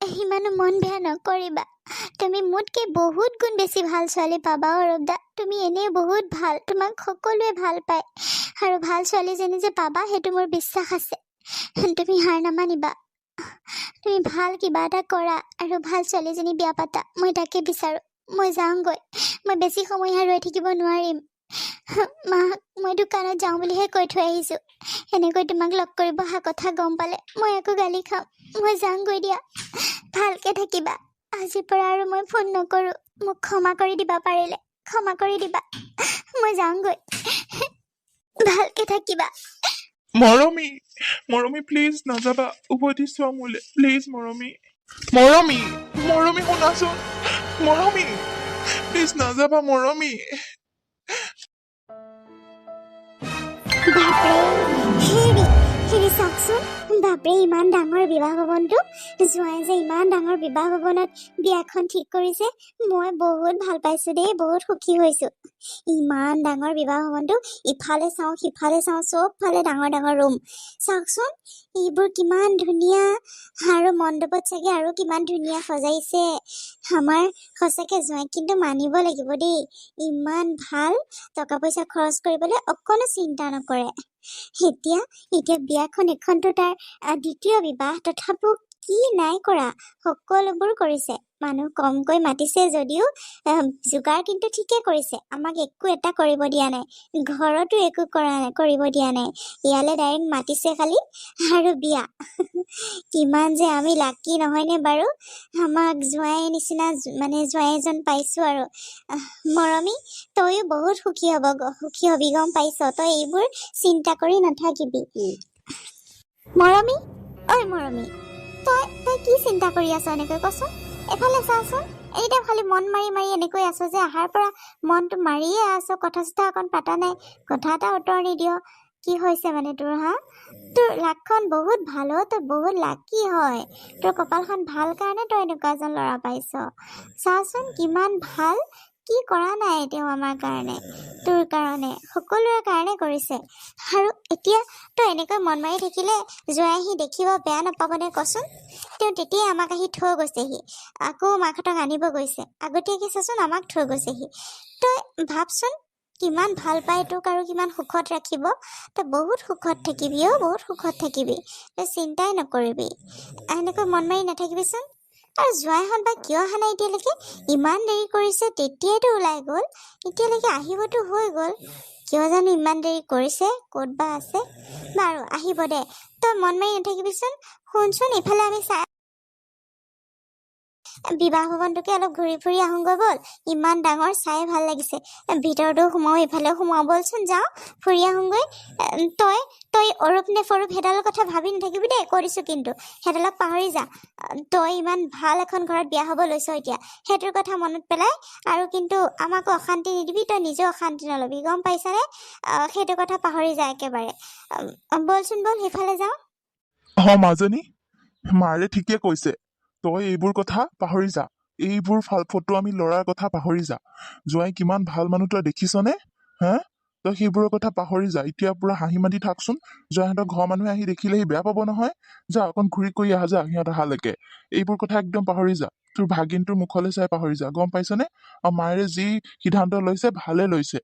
সিমানো মন বেয়া নকৰিবা। তুমি মোতকে বহুত গুণ বেছি ভাল ছোৱালী পাবা অৰূপ দা। তুমি এনেই বহুত ভাল, তোমাক সকলোৱে ভাল পায়। আৰু ভাল ছোৱালীজনী যে পাবা, সেইটো মোৰ বিশ্বাস আছে। তুমি হাৰ নামানিবা। তুমি ভাল কিবা এটা কৰা আৰু ভাল ছোৱালীজনী বিয়া পাতা, মই তাকে বিচাৰো। মই যাওঁগৈ, মই বেছি সময় ৰৈ থাকিব নোৱাৰিম। মাক মই দোকানত যাওঁ বুলিহে কৈ থৈ আহিছো। এনেকৈ তোমাক লগ কৰিব অহা কথা গম পালে মই আকৌ গালি খাম। মই যাওঁগৈ দিয়া, ভালকে থাকিবা। আজিৰ পৰা আৰু মই ফোন নকৰো। মোক ক্ষমা কৰি দিবা, পাৰিলে ক্ষমা কৰি দিবা। মই যাওঁগৈ, ভালকে থাকিবা। মৰমী, মৰমী প্লিজ নাযাবা, উভতি চোৱা মোলে প্লিজ মৰমী। মৰমী, মৰমী শুনাচোন, মৰমী প্লিজ নাযাবা মৰমী। বাপৰে, হেৰি চাওকচোন। বাপৰে, ইমান ডাঙৰ বিবাহ ভৱনটো। জোঁৱাই যে ইমান ডাঙৰ বিবাহ ভৱনত বিয়াখন ঠিক কৰিছে। মই বহুত ভাল পাইছো দেই, বহুত সুখী হৈছো। ইমান ডাঙৰ বিবাহ ভৱনটো, ইফালে চাওঁ সিফালে চাওঁ, চব ফালে ডাঙৰ ডাঙৰ ৰুম। চাওকচোন, এইবোৰ কিমান ধুনীয়া, আৰু মণ্ডপত চাগে আৰু কিমান ধুনীয়া সজাইছে। আমাৰ সঁচাকে জোঁৱাই কিন্তু মানিব লাগিব দেই, ইমান ভাল। টকা পইচা খৰচ কৰিবলৈ অকণো চিন্তা নকৰে। এতিয়া বিয়াখন এখনতো তাৰ দ্বিতীয় বিবাহ, তথাপিও কি নাই কৰা, সকলোবোৰ কৰিছে। মানুহ কমকৈ মাতিছে যদিও যোগাৰ কিন্তু ঠিকে কৰিছে। আমাক একো এটা কৰিব দিয়া নাই, ঘৰতো একো কৰিব দিয়া নাই। ইয়ালে ডাইৰেক্ট মাতিছে খালি, আৰু বিয়া। কিমান যে আমি লাকি নহয়নে বাৰু, আমাক জোঁৱাই নিচিনা জোঁৱাই এজন পাইছো। আৰু মৰমী, তইও বহুত সুখী হবি গম পাইছ। তই এইবোৰ চিন্তা কৰি নাথাকিবি। মৰমী, ঐ মৰমী, তই কি চিন্তা কৰি আছ এনেকৈ কচোন? এফালে চাচোন, এতিয়া খালি মন মাৰি মাৰি এনেকৈ আছ যে, আহাৰ পৰা মনটো মাৰিয়ে আছ, কথা চথা অকণ পাতা নাই, কথা এটা উত্তৰ নিদিয়। কি হৈছে তোৰ, হা? তোৰ লাকখন বহুত ভাল, তই বহুত লাকি হয়। তোৰ কপালখন ভাল কাৰণে তই এনেকুৱা এজন ল'ৰা পাইছ। চাচোন কিমান ভাল, কি কৰা নাই তেওঁ আমাৰ কাৰণে, তোৰ কাৰণে, সকলোৰে কাৰণে কৰিছে। আৰু এতিয়া তই এনেকৈ মন মাৰি থাকিলে জোঁৱাই আহি দেখিব, বেয়া নাপাবনে কচোন? তেওঁ তেতিয়াই আমাক আহি থৈ গৈছেহি, আকৌ মাকহঁতক আনিব গৈছে। আগতীয়াকৈ চাচোন আমাক থৈ গৈছেহি। তই ভাবচোন, কিমান ভাল পাই তোক আৰু কিমান সুখত ৰাখিব। তই বহুত সুখত থাকিবি, বহুত সুখত থাকিবি। তই চিন্তাই নকৰিবি, এনেকৈ মন মাৰি নাথাকিবিচোন। আৰু জোঁৱাইহঁত বা কিয় অহা নাই এতিয়ালৈকে? ইমান দেৰি কৰিছে, তেতিয়াইতো ওলাই গ'ল, এতিয়ালৈকে আহিবতো হৈ গ'ল। কিয় জানো ইমান দেৰি কৰিছে, ক'ত বা আছে। বাৰু আহিব দে, তই মন মাৰি নাথাকিবিচোন। শুনচোন, ইফালে আমি বিবাহ ভৱনটোকে অলপ ঘূৰি ফুৰি আহোঁগৈ ব'ল। ইমান ডাঙৰ, চাই ভাল লাগিছে। ভিতৰতো সোমাও, ইফালেও সোমাও, ব'লচোন যাওঁ, ফুৰি আহোঁগৈ। তই অৰূপ নে ফৰূপ সেইডালৰ কথা ভাবি নাথাকিবি দেই, কৈ দিছোঁ কিন্তু। সেইডালক পাহৰি যা। তই ইমান ভাল এখন ঘৰত বিয়া হ'ব লৈছ এতিয়া, সেইটোৰ কথা মনত পেলাই আৰু কিন্তু আমাকো অশান্তি নিদিবি, তই নিজেও অশান্তি নল'বি, গম পাইছানে? সেইটো কথা পাহৰি যা একেবাৰে। ব'লচোন ব'ল, সেইফালে যাওঁ। মাজনী, মাৰে ঠিকে কৈছে। তই এইবোৰ কথা পাহৰি যা, এইবোৰ ফটোৱামি ল'ৰাৰ কথা পাহৰি যা। জোঁৱাই কিমান ভাল মানুহ তই দেখিছনে? হা তই সেইবোৰৰ কথা পাহৰি যা এতিয়া পুৰা হাঁহি মাতি থাকচোন জয়হঁতৰ ঘৰৰ মানুহে আহি দেখিলে সি বেয়া পাব নহয় যা অকণ ঘূৰি কৰি আহা যা সিহঁত অহালৈকে এইবোৰ কথা একদম পাহৰি যা তোৰ ভাগিনটোৰ মুখলৈ চাই পাহৰি যা গম পাইছনে আৰু মায়েৰে যি সিদ্ধান্ত লৈছে ভালে লৈছে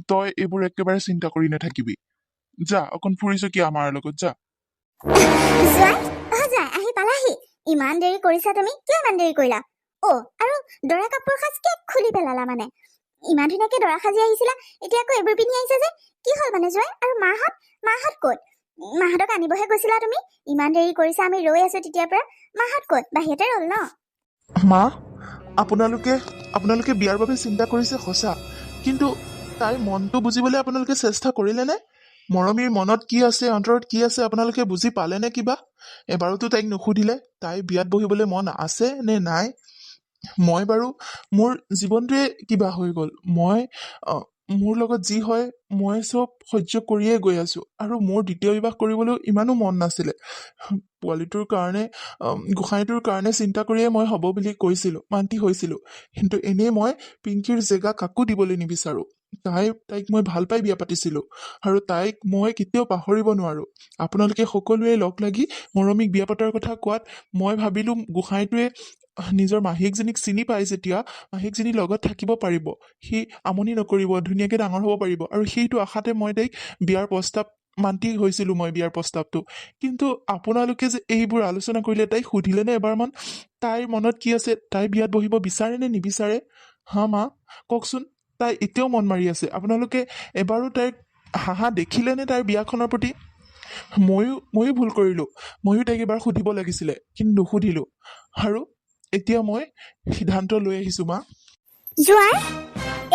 তই এইবোৰ একেবাৰে চিন্তা কৰি নাথাকিবি যা অকণ ফুৰিছো কি আমাৰ লগত যা জোৱাই জোৱাই আহি পালাহি ইমান দেৰি কৰিছা তুমি কিয় ইমান দেৰি কৰিলা আৰু দৰা কাপোৰ সাজ কিয় খুলি পেলালা মানে ইমান ধুনীয়াকে দৰা সাজি আহিছিলা এতিয়া আকৌ এইবোৰ পিন্ধি আহিছা যে কি হ'ল মানে জোৱাই আৰু মাহঁত ক'ত মাহঁতক আনিবহে গৈছিলা তুমি ইমান দেৰি কৰিছা আমি ৰৈ আছো তেতিয়াৰ পৰা মাহঁত ক'ত বাহিৰতে ৰ'ল ন মা আপোনালোকে বিয়াৰ বাবে চিন্তা কৰিছে সঁচা কিন্তু তাইৰ মনটো বুজিবলৈ আপোনালোকে চেষ্টা কৰিলেনে মৰমীৰ মনত কি আছে অন্তৰত কি আছে আপোনালোকে বুজি পালেনে কিবা এবাৰোতো তাইক নুসুধিলে তাই বিয়াত বহিবলৈ মন আছে নে নাই মই বাৰু মোৰ জীৱনটোৱে কিবা হৈ গ'ল মোৰ লগত যি হয় মই চব সহ্য কৰিয়ে গৈ আছো আৰু মোৰ দ্বিতীয় বিবাহ কৰিবলৈ ইমানো মন নাছিলে পোৱালিটোৰ কাৰণে গোসাঁইটোৰ কাৰণে চিন্তা কৰিয়ে মই হ'ব বুলি কৈছিলো মান্তি হৈছিলো কিন্তু এনেই মই পিংকিৰ জেগা কাকো দিবলৈ নিবিচাৰো তাইক মই ভাল পাই বিয়া পাতিছিলো আৰু তাইক মই কেতিয়াও পাহৰিব নোৱাৰো আপোনালোকে সকলোৱে লগ লাগি মৰমীক বিয়া পতাৰ কথা কোৱাত মই ভাবিলো গোসাঁইটোৱে নিজৰ মাহীয়েকজনীক চিনি পাই যেতিয়া মাহীয়েকজনীৰ লগত থাকিব পাৰিব সি আমনি নকৰিব ধুনীয়াকে ডাঙৰ হ'ব পাৰিব আৰু সেইটো আশাতে মই তাইক বিয়াৰ প্ৰস্তাৱ মান্তি হৈছিলো মই বিয়াৰ প্ৰস্তাৱটো কিন্তু আপোনালোকে যে এইবোৰ আলোচনা কৰিলে তাইক সুধিলেনে এবাৰমান তাইৰ মনত কি আছে তাই বিয়াত বহিব বিচাৰে নে নিবিচাৰে হা মা কওকচোন তাই এতিয়াও মন মাৰি আছে আপোনালোকে এবাৰো তাইক হাঁহা দেখিলেনে তাইৰ বিয়াখনৰ প্ৰতি ময়ো ভুল কৰিলো ময়ো তাইক এবাৰ সুধিব লাগিছিলে কিন্তু নুসুধিলো আৰু এতিয়া মই সিদ্ধান্ত লৈ আহিছো মা জোৱাই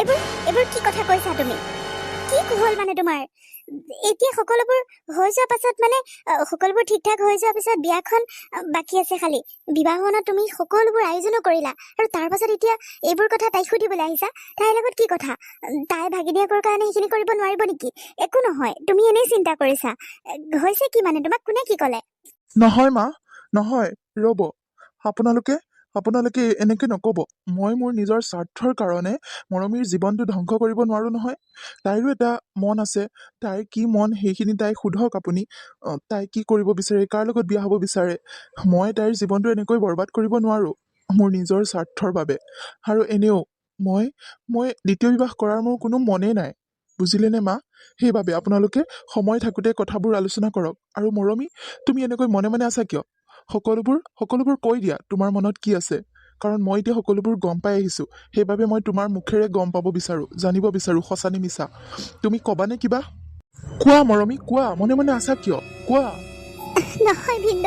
এইবোৰ কি কথা কৈছা তুমি কি হ'ল মানে তোমাৰ এতিয়া সকলোবোৰ হৈ যোৱাৰ পাছত মানে সকলোবোৰ ঠিক ঠাক হৈ যোৱাৰ পিছত বিয়াখন বাকী আছে খালি বিবাহ ভৱনত তুমি সকলোবোৰ আয়োজনো কৰিলা আৰু তাৰ পাছত এতিয়া এইবোৰ কথা তাইক সুধিবলৈ আহিছা তাইৰ লগত কি কথা তাই ভাগিনীয়েকৰ কাৰণে সেইখিনি কৰিব নোৱাৰিব নেকি একো নহয় তুমি এনেই চিন্তা কৰিছা হৈছে কি মানে তোমাক কোনে কি ক'লে নহয় মা নহয় ৰ'ব আপোনালোকে এনেকে নক'ব মই মোৰ নিজৰ স্বাৰ্থৰ কাৰণে মৰমীৰ জীৱনটো ধ্বংস কৰিব নোৱাৰো নহয় তাইৰো এটা মন আছে তাইৰ কি মন সেইখিনি তাইক সোধক আপুনি তাই কি কৰিব বিচাৰে কাৰ লগত বিয়া হ'ব বিচাৰে মই তাইৰ জীৱনটো এনেকৈ বৰবাদ কৰিব নোৱাৰো মোৰ নিজৰ স্বাৰ্থৰ বাবে আৰু এনেও মই দ্বিতীয় বিবাহ কৰাৰ মোৰ কোনো মনেই নাই বুজিলেনে মা সেইবাবে আপোনালোকে সময় থাকোঁতে কথাবোৰ আলোচনা কৰক আৰু মৰমী তুমি এনেকৈ মনে মনে আছা কিয় সকলোবোৰ কৈ দিয়া তোমাৰ মনত কি আছে কাৰণ মই এতিয়া সকলোবোৰ গম পাই আহিছো সেইবাবে মই তোমাৰ মুখেৰে গম পাব বিচাৰো জানিব বিচাৰো সঁচা নে মিছা তুমি ক'বানে কিবা কোৱা মৰমী কোৱা মনে মনে আছা কিয় কোৱা নহয় ভিন্দ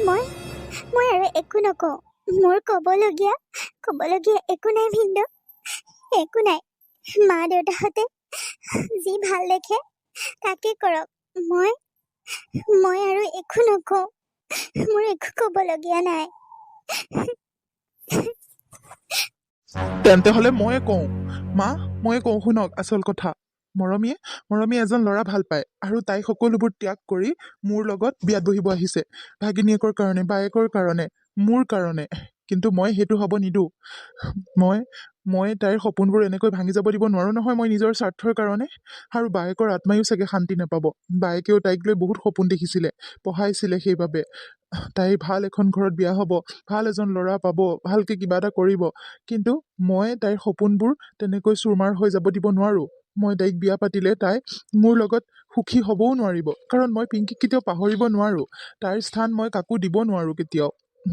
মই আৰু একো নকওঁ মোৰ ক'বলগীয়া একো নাই ভিন্দ একো নাই মা দেউতাহঁতে যি ভাল দেখে তাকে কৰক মই আৰু একো নকওঁ মোৰ একো ক'বলগীয়া নাই তেন্তে হলে ময়ে কওঁ শুনক আচল কথা মৰমীয়ে এজন ল'ৰা ভাল পায় আৰু তাই সকলোবোৰ ত্যাগ কৰি মোৰ লগত বিয়াত বহিব আহিছে ভাগিনীয়েকৰ কাৰণে বায়েকৰ কাৰণে মোৰ কাৰণে কিন্তু মই সেইটো হ'ব নিদিওঁ মই তাইৰ সপোনবোৰ এনেকৈ ভাঙি যাব দিব নোৱাৰো নহয় মই নিজৰ স্বাৰ্থৰ কাৰণে আৰু বায়েকৰ আত্মায়ো চাগে শান্তি নাপাব বায়েকেও তাইক লৈ বহুত সপোন দেখিছিলে পঢ়াইছিলে সেইবাবে তাই ভাল এখন ঘৰত বিয়া হ'ব ভাল এজন ল'ৰা পাব ভালকে কিবা এটা কৰিব কিন্তু মই তাইৰ সপোনবোৰ তেনেকৈ চুৰমাৰ হৈ যাব দিব নোৱাৰো মই তাইক বিয়া পাতিলে তাই মোৰ লগত সুখী হ'বও নোৱাৰিব কাৰণ মই পিংকিক কেতিয়াও পাহৰিব নোৱাৰো তাইৰ স্থান মই কাকো দিব নোৱাৰো কেতিয়াও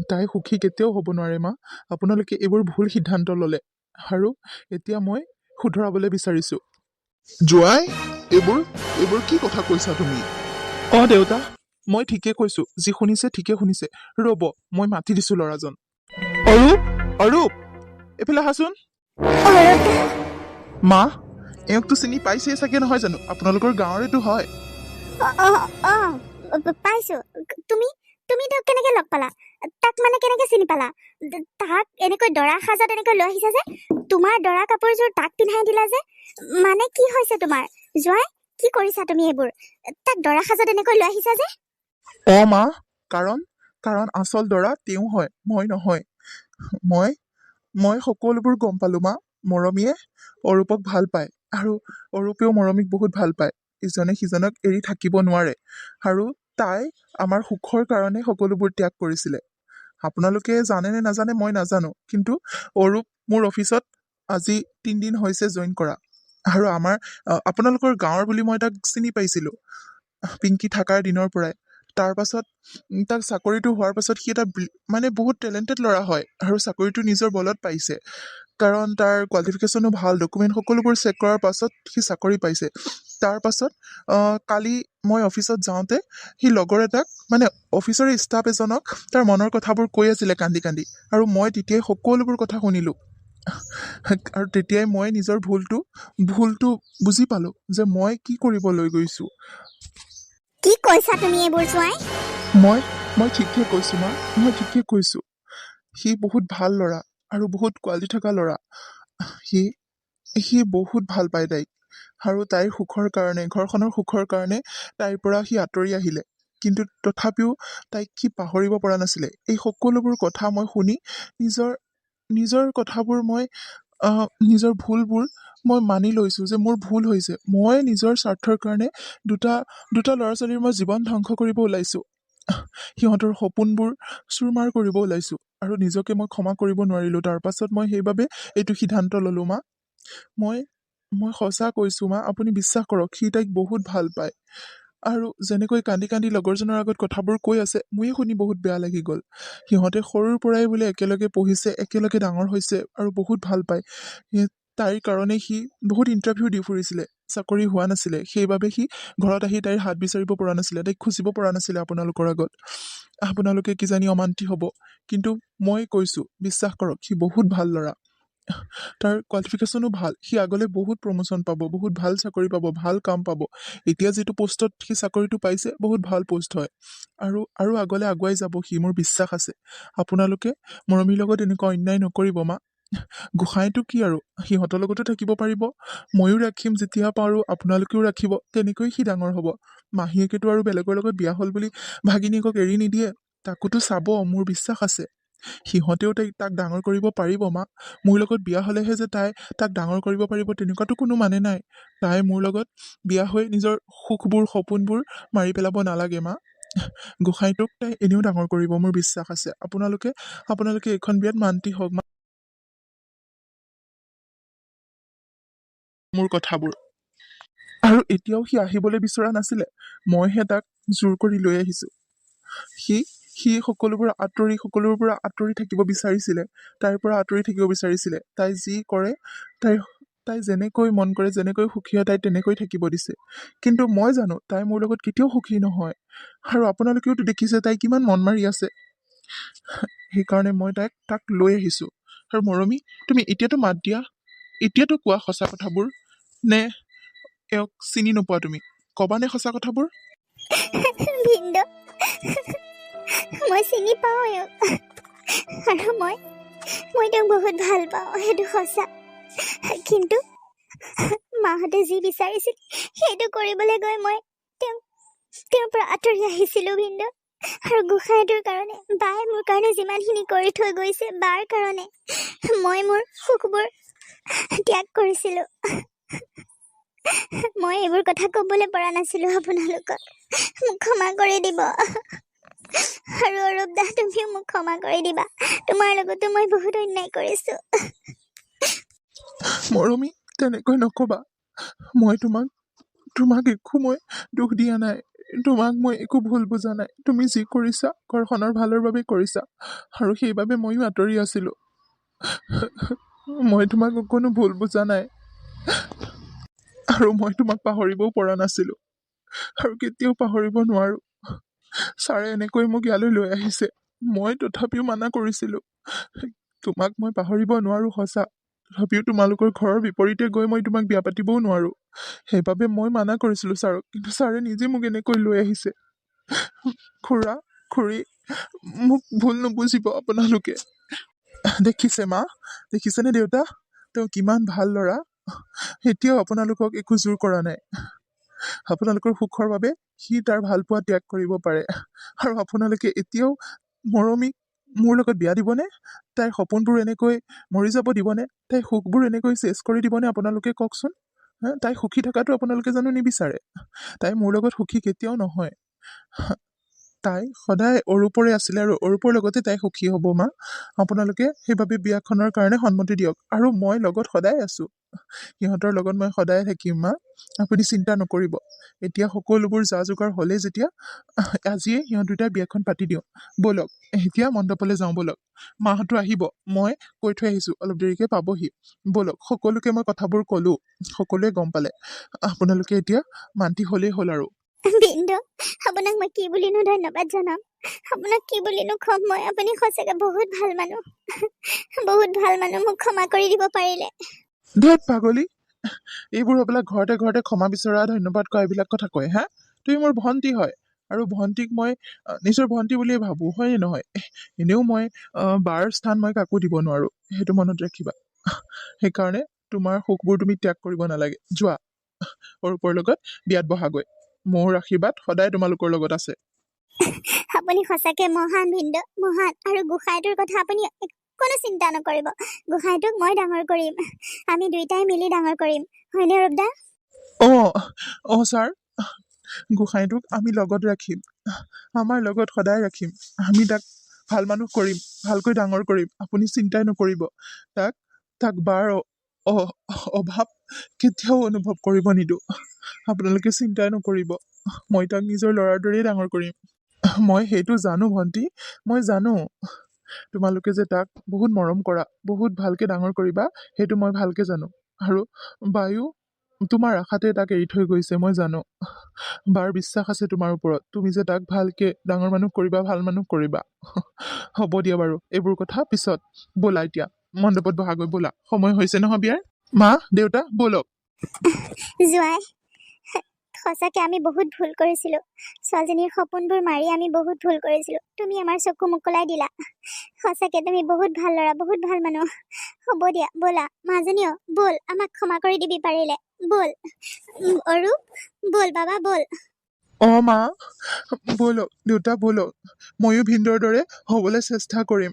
তাই সুখী কেতিয়াও হ'ব নোৱাৰে মা আপোনালোকে এইবোৰ ভুল সিদ্ধান্ত ল'লে আৰু এতিয়া মই শুধৰাবলৈ বিচাৰিছো জোৱাই এইবোৰ কি কথা কৈছা তুমি দেউতা মই ঠিকে কৈছো যি শুনিছে ঠিকে শুনিছে ৰ'ব মই মাতি দিছো ল'ৰাজন অৰূপ এইফালে আহাচোন মা এওঁকতো চিনি পাইছেই চাগে নহয় জানো আপোনালোকৰ গাঁৱৰেতো হয় পাইছো তুমি তাক কেনেকে লগ পালা তাক মানে কেনেকে চিনি পালা তাক এনেকৈ দৰা সাজত এনেকৈ লৈ আহিছা যে তোমাৰ দৰা কাপোৰযোৰ তাক পিন্ধাই দিলা যে মানে কি হৈছে তোমাৰ জোৱাই কি কৰিছা তুমি এইবোৰ তাক দৰা সাজত এনেকৈ লৈ আহিছা যে মা কাৰণ আচল দৰা তেওঁ হয় মই নহয় মই সকলোবোৰ গম পালো মা মৰমীয়ে অৰূপক ভাল পায় আৰু অৰূপেও মৰমীক বহুত ভাল পায় ইজনে সিজনক এৰি থাকিব নোৱাৰে আৰু তাই আমাৰ সুখৰ কাৰণে সকলোবোৰ ত্যাগ কৰিছিলে আপোনালোকে জানে নে নাজানে মই নাজানো কিন্তু অৰূপ মোৰ অফিচত আজি 3 দিন হৈছে জইন কৰা আৰু আমাৰ আপোনালোকৰ গাঁৱৰ বুলি মই তাক চিনি পাইছিলো পিংকি থকাৰ দিনৰ পৰাই তাৰ পাছত তাক চাকৰিটো হোৱাৰ পাছত সি এটা মানে বহুত টেলেণ্টেড ল'ৰা হয় আৰু চাকৰিটো নিজৰ বলত পাইছে কাৰণ তাৰ কোৱালিফিকেশ্যনো ভাল ডকুমেণ্ট সকলোবোৰ চেক কৰাৰ পাছত সি চাকৰি পাইছে তাৰ পাছত কালি মই অফিচত যাওঁতে সি লগৰ এটাক মানে অফিচৰে ষ্টাফ এজনক তাৰ মনৰ কথাবোৰ কৈ আছিলে কান্দি কান্দি আৰু মই তেতিয়াই সকলোবোৰ কথা শুনিলোঁ আৰু তেতিয়াই মই নিজৰ ভুলটো বুজি পালোঁ যে মই কি কৰিবলৈ গৈছোঁ কি কৈছা তুমি এইবোৰ জোঁৱাই মই ঠিকে কৈছোঁ মা মই ঠিকে কৈছোঁ সি বহুত ভাল ল'ৰা আৰু বহুত কোৱালিটি থকা ল'ৰা সি বহুত ভাল পায় তাইক আৰু তাইৰ সুখৰ কাৰণে ঘৰখনৰ সুখৰ কাৰণে তাইৰ পৰা সি আঁতৰি আহিলে কিন্তু তথাপিও তাইক সি পাহৰিব পৰা নাছিলে এই সকলোবোৰ কথা মই শুনি নিজৰ কথাবোৰ মই নিজৰ ভুলবোৰ মই মানি লৈছোঁ যে মোৰ ভুল হৈছে মই নিজৰ স্বাৰ্থৰ কাৰণে দুটা ল'ৰা ছোৱালীৰ মই জীৱন ধ্বংস কৰিব ওলাইছোঁ সিহঁতৰ সপোনবোৰ চুৰমাৰ কৰিব ওলাইছোঁ আৰু নিজকে মই ক্ষমা কৰিব নোৱাৰিলোঁ তাৰ পাছত মই সেইবাবে এইটো সিদ্ধান্ত ল'লোঁ মা মই সঁচা কৈছোঁ মা আপুনি বিশ্বাস কৰক সি তাইক বহুত ভাল পায় আৰু যেনেকৈ কান্দি কান্দি লগৰজনৰ আগত কথাবোৰ কৈ আছে মোয়ে শুনি বহুত বেয়া লাগি গ'ল সিহঁতে সৰুৰ পৰাই বোলে একেলগে পঢ়িছে একেলগে ডাঙৰ হৈছে আৰু বহুত ভাল পায় তাইৰ কাৰণে সি বহুত ইণ্টাৰভিউ দি ফুৰিছিলে চাকৰি হোৱা নাছিলে সেইবাবে সি ঘৰত আহি তাইৰ হাত বিচাৰিব পৰা নাছিলে তাইক খুজিব পৰা নাছিলে আপোনালোকৰ আগত আপোনালোকে কিজানি অমান্তি হ'ব কিন্তু মই কৈছোঁ বিশ্বাস কৰক সি বহুত ভাল ল'ৰা তাৰ কোৱালিফিকেশ্যনো ভাল সি আগলৈ বহুত প্ৰমোশ্যন পাব বহুত ভাল চাকৰি পাব ভাল কাম পাব এতিয়া যিটো পোষ্টত সি চাকৰিটো পাইছে বহুত ভাল পোষ্ট হয় আৰু আগলৈ আগুৱাই যাব সি মোৰ বিশ্বাস আছে আপোনালোকে মৰমীৰ লগত এনেকুৱা অন্যায় নকৰিব মা গোসাঁইটো কি আৰু সিহঁতৰ লগতো থাকিব পাৰিব ময়ো ৰাখিম যেতিয়া পাৰোঁ আপোনালোকেও ৰাখিব তেনেকৈ সি ডাঙৰ হ'ব মাহীয়েকেতো আৰু বেলেগৰ লগত বিয়া হ'ল বুলি ভাগিনীয়েকক এৰি নিদিয়ে তাকোতো চাব মোৰ বিশ্বাস আছে সিহঁতেও তাক ডাঙৰ কৰিব পাৰিব মা মোৰ লগত বিয়া হ'লেহে যে তাক ডাঙৰ কৰিব পাৰিব তেনেকুৱাতো কোনো মানে নাই তাই মোৰ লগত বিয়া হৈ নিজৰ সুখবোৰ সপোনবোৰ মাৰি পেলাব নালাগে মা গোসাঁইটোক তাই এনেও ডাঙৰ কৰিব মোৰ বিশ্বাস আছে আপোনালোকে এইখন বিয়াত মান্তি হওক মা মোৰ কথাবোৰ আৰু এতিয়াও সি আহিবলৈ বিচৰা নাছিলে মইহে তাক জোৰ কৰি লৈ আহিছোঁ সি সকলোবোৰ পৰা আঁতৰি থাকিব বিচাৰিছিলে তাইৰ পৰা আঁতৰি থাকিব বিচাৰিছিলে তাই যি কৰে তাই যেনেকৈ মন কৰে যেনেকৈ সুখী হয় তাই তেনেকৈ থাকিব দিছে কিন্তু মই জানো তাই মোৰ লগত কেতিয়াও সুখী নহয় আৰু আপোনালোকেওতো দেখিছে তাই কিমান মন মাৰি আছে সেইকাৰণে মই তাক লৈ আহিছোঁ আৰু মৰমী তুমি এতিয়াতো মাত দিয়া এতিয়াতো কোৱা সঁচা কথাবোৰ নে এওঁক চিনি নোপোৱা তুমি ক'বানে সঁচা কথাবোৰ ভিন্দ মই চিনি পাওঁ এওঁক আৰু মই তেওঁক বহুত ভাল পাওঁ সেইটো সঁচা কিন্তু মাহঁতে যি বিচাৰিছিল সেইটো কৰিবলৈ গৈ মই তেওঁৰ পৰা আঁতৰি আহিছিলোঁ ভিন্দ আৰু গোসাঁইটোৰ কাৰণে বায়ে মোৰ কাৰণে যিমানখিনি কৰি থৈ গৈছে বাৰ কাৰণে মই মোৰ সুখবোৰ ত্যাগ কৰিছিলোঁ মই এইবোৰ কথা ক'বলৈ পৰা নাছিলোঁ আপোনালোকক মোক ক্ষমা কৰি দিব আৰু অৰূপ দা তুমিও মোক ক্ষমা কৰি দিবা তোমাৰ লগতো মই বহুত অন্যায় কৰিছোঁ মৰমী তেনেকৈ নকবা মই তোমাক একো মই দুখ দিয়া নাই তোমাক মই একো ভুল বুজা নাই তুমি যি কৰিছা ঘৰখনৰ ভালৰ বাবে কৰিছা আৰু সেইবাবে ময়ো আঁতৰি আছিলোঁ মই তোমাক কোনো ভুল বুজা নাই আৰু মই তোমাক পাহৰিবও পৰা নাছিলোঁ আৰু কেতিয়াও পাহৰিব নোৱাৰো ছাৰে এনেকৈ মোক ইয়ালৈ লৈ আহিছে মই তথাপিও মানা কৰিছিলোঁ তোমাক মই পাহৰিব নোৱাৰো সঁচা তথাপিও তোমালোকৰ ঘৰৰ বিপৰীতে গৈ মই তোমাক বিয়া পাতিবও নোৱাৰো সেইবাবে মই মানা কৰিছিলোঁ ছাৰক কিন্তু ছাৰে নিজে মোক এনেকৈ লৈ আহিছে খুৰী মোক ভুল নুবুজিব আপোনালোকে দেখিছেনে দেউতা তেওঁ কিমান ভাল ল'ৰা এতিয়াও আপোনালোকক একো জোৰ কৰা নাই আপোনালোকৰ সুখৰ বাবে সি তাৰ ভালপোৱা ত্যাগ কৰিব পাৰে আৰু আপোনালোকে এতিয়াও মৰমীক মোৰ লগত বিয়া দিবনে তাইৰ সপোনবোৰ এনেকৈ মৰি যাব দিবনে তাইৰ সুখবোৰ এনেকৈ চেচ কৰি দিবনে আপোনালোকে কওকচোন তাই সুখী থকাটো আপোনালোকে জানো নিবিচাৰে তাই মোৰ লগত সুখী কেতিয়াও নহয় তাই সদায় অৰূপৰে আছিলে আৰু অৰূপৰ লগতে তাই সুখী হ'ব মা আপোনালোকে সেইবাবে বিয়াখনৰ কাৰণে সন্মতি দিয়ক আৰু মই লগত সদায় আছোঁ সিহঁতৰ লগত মই সদায় থাকিম মা আপুনি চিন্তা নকৰিব এতিয়া সকলোবোৰ যা যোগাৰ হ'লে যেতিয়া আজিয়ে সিহঁত দুটাই বিয়াখন পাতি দিওঁ ব'লক এতিয়া মণ্ডপলৈ যাওঁ ব'লক মাহঁতো আহিব মই কৈ থৈ আহিছোঁ অলপ দেৰিকৈ পাবহি ব'লক সকলোকে মই কথাবোৰ ক'লোঁ সকলোৱে গম পালে আপোনালোকে এতিয়া মান্তি হ'লেই হ'ল আৰু ভিনদেউ আপোনাক মই কি বুলিনো ধন্যবাদ জনাম আপোনাক কি বুলিনো ক'ম মই আপুনি সঁচাকৈ বহুত ভাল মানুহ বহুত ভাল মানুহ মোক ক্ষমা কৰি দিব পাৰিলে ধেত পাগলী এইবোৰ হ'বলা ঘৰতে ঘৰতে ক্ষমা বিচৰা ধন্যবাদ কোৱা এইবিলাক কথা কয় হা তুমি মোৰ ভণ্টি হয় আৰু ভণ্টিক মই নিজৰ ভণ্টি বুলিয়ে ভাবোঁ হয়নে নহয় এনেও মই বাৰ স্থান মই কাকো দিব নোৱাৰোঁ সেইটো মনত ৰাখিবা সেইকাৰণে তোমাৰ সুখবোৰ তুমি ত্যাগ কৰিব নালাগে যোৱা অৰূপৰ লগত বিয়াত বহাগৈ মোৰ আশীৰ্বাদ সদায় তোমালোকৰ লগত আছে আপুনি সঁচাকৈ মহান ভিনদেউ মহান আৰু গোসাঁইটোৰ কথা আপুনি কোনো চিন্তা নকৰিব গোসাঁইটোক মই ডাঙৰ কৰিম আমি দুইটাই মিলি ডাঙৰ কৰিম হয়নে ৰূপদা অঁ ছাৰ গোসাঁইটোক আমি লগত ৰাখিম আমাৰ লগত সদায় ৰাখিম আমি তাক ভাল মানুহ কৰিম ভালকৈ ডাঙৰ কৰিম আপুনি চিন্তাই নকৰিব তাক বাৰ অভাৱ কেতিয়াও অনুভৱ কৰিব নিদিওঁ আপোনালোকে চিন্তাই নকৰিব মই তাক নিজৰ ল'ৰাৰ দৰেই ডাঙৰ কৰিম মই সেইটো জানো ভণ্টি মই জানো তোমালোকে যে তাক বহুত মৰম কৰা বহুত ভালকৈ ডাঙৰ কৰিবা সেইটো মই ভালকৈ জানো আৰু বায়ু তোমাৰ আশাতে তাক এৰি থৈ গৈছে মই জানো বাৰ বিশ্বাস আছে তোমাৰ ওপৰত তুমি যে তাক ভালকৈ ডাঙৰ মানুহ কৰিবা ভাল মানুহ কৰিবা হ'ব দিয়া বাৰু এইবোৰ কথা পিছত ব'লা এতিয়া মণ্ডপত বহাগৈ ব'লা সময় হৈছে নহয় বিয়াৰ মা দেউতা ব'লক জোঁৱাই সঁচাকৈ আমি বহুত ভুল কৰিছিলোঁ ছোৱালীজনীৰ সপোনবোৰ মাৰি আমি বহুত ভুল কৰিছিলোঁ তুমি আমাৰ চকু মোকলাই দিলা সঁচাকৈ তুমি বহুত ভাল ল'ৰা বহুত ভাল মানুহ হ'ব দিয়া ব'লা মাজনীও ব'ল আমাক ক্ষমা কৰি দিবি পাৰিলে ব'ল অৰূপ ব'ল বাবা ব'ল মা ব'লক দেউতা ব'লক ময়ো ভিনদেউৰ দৰে হ'বলৈ চেষ্টা কৰিম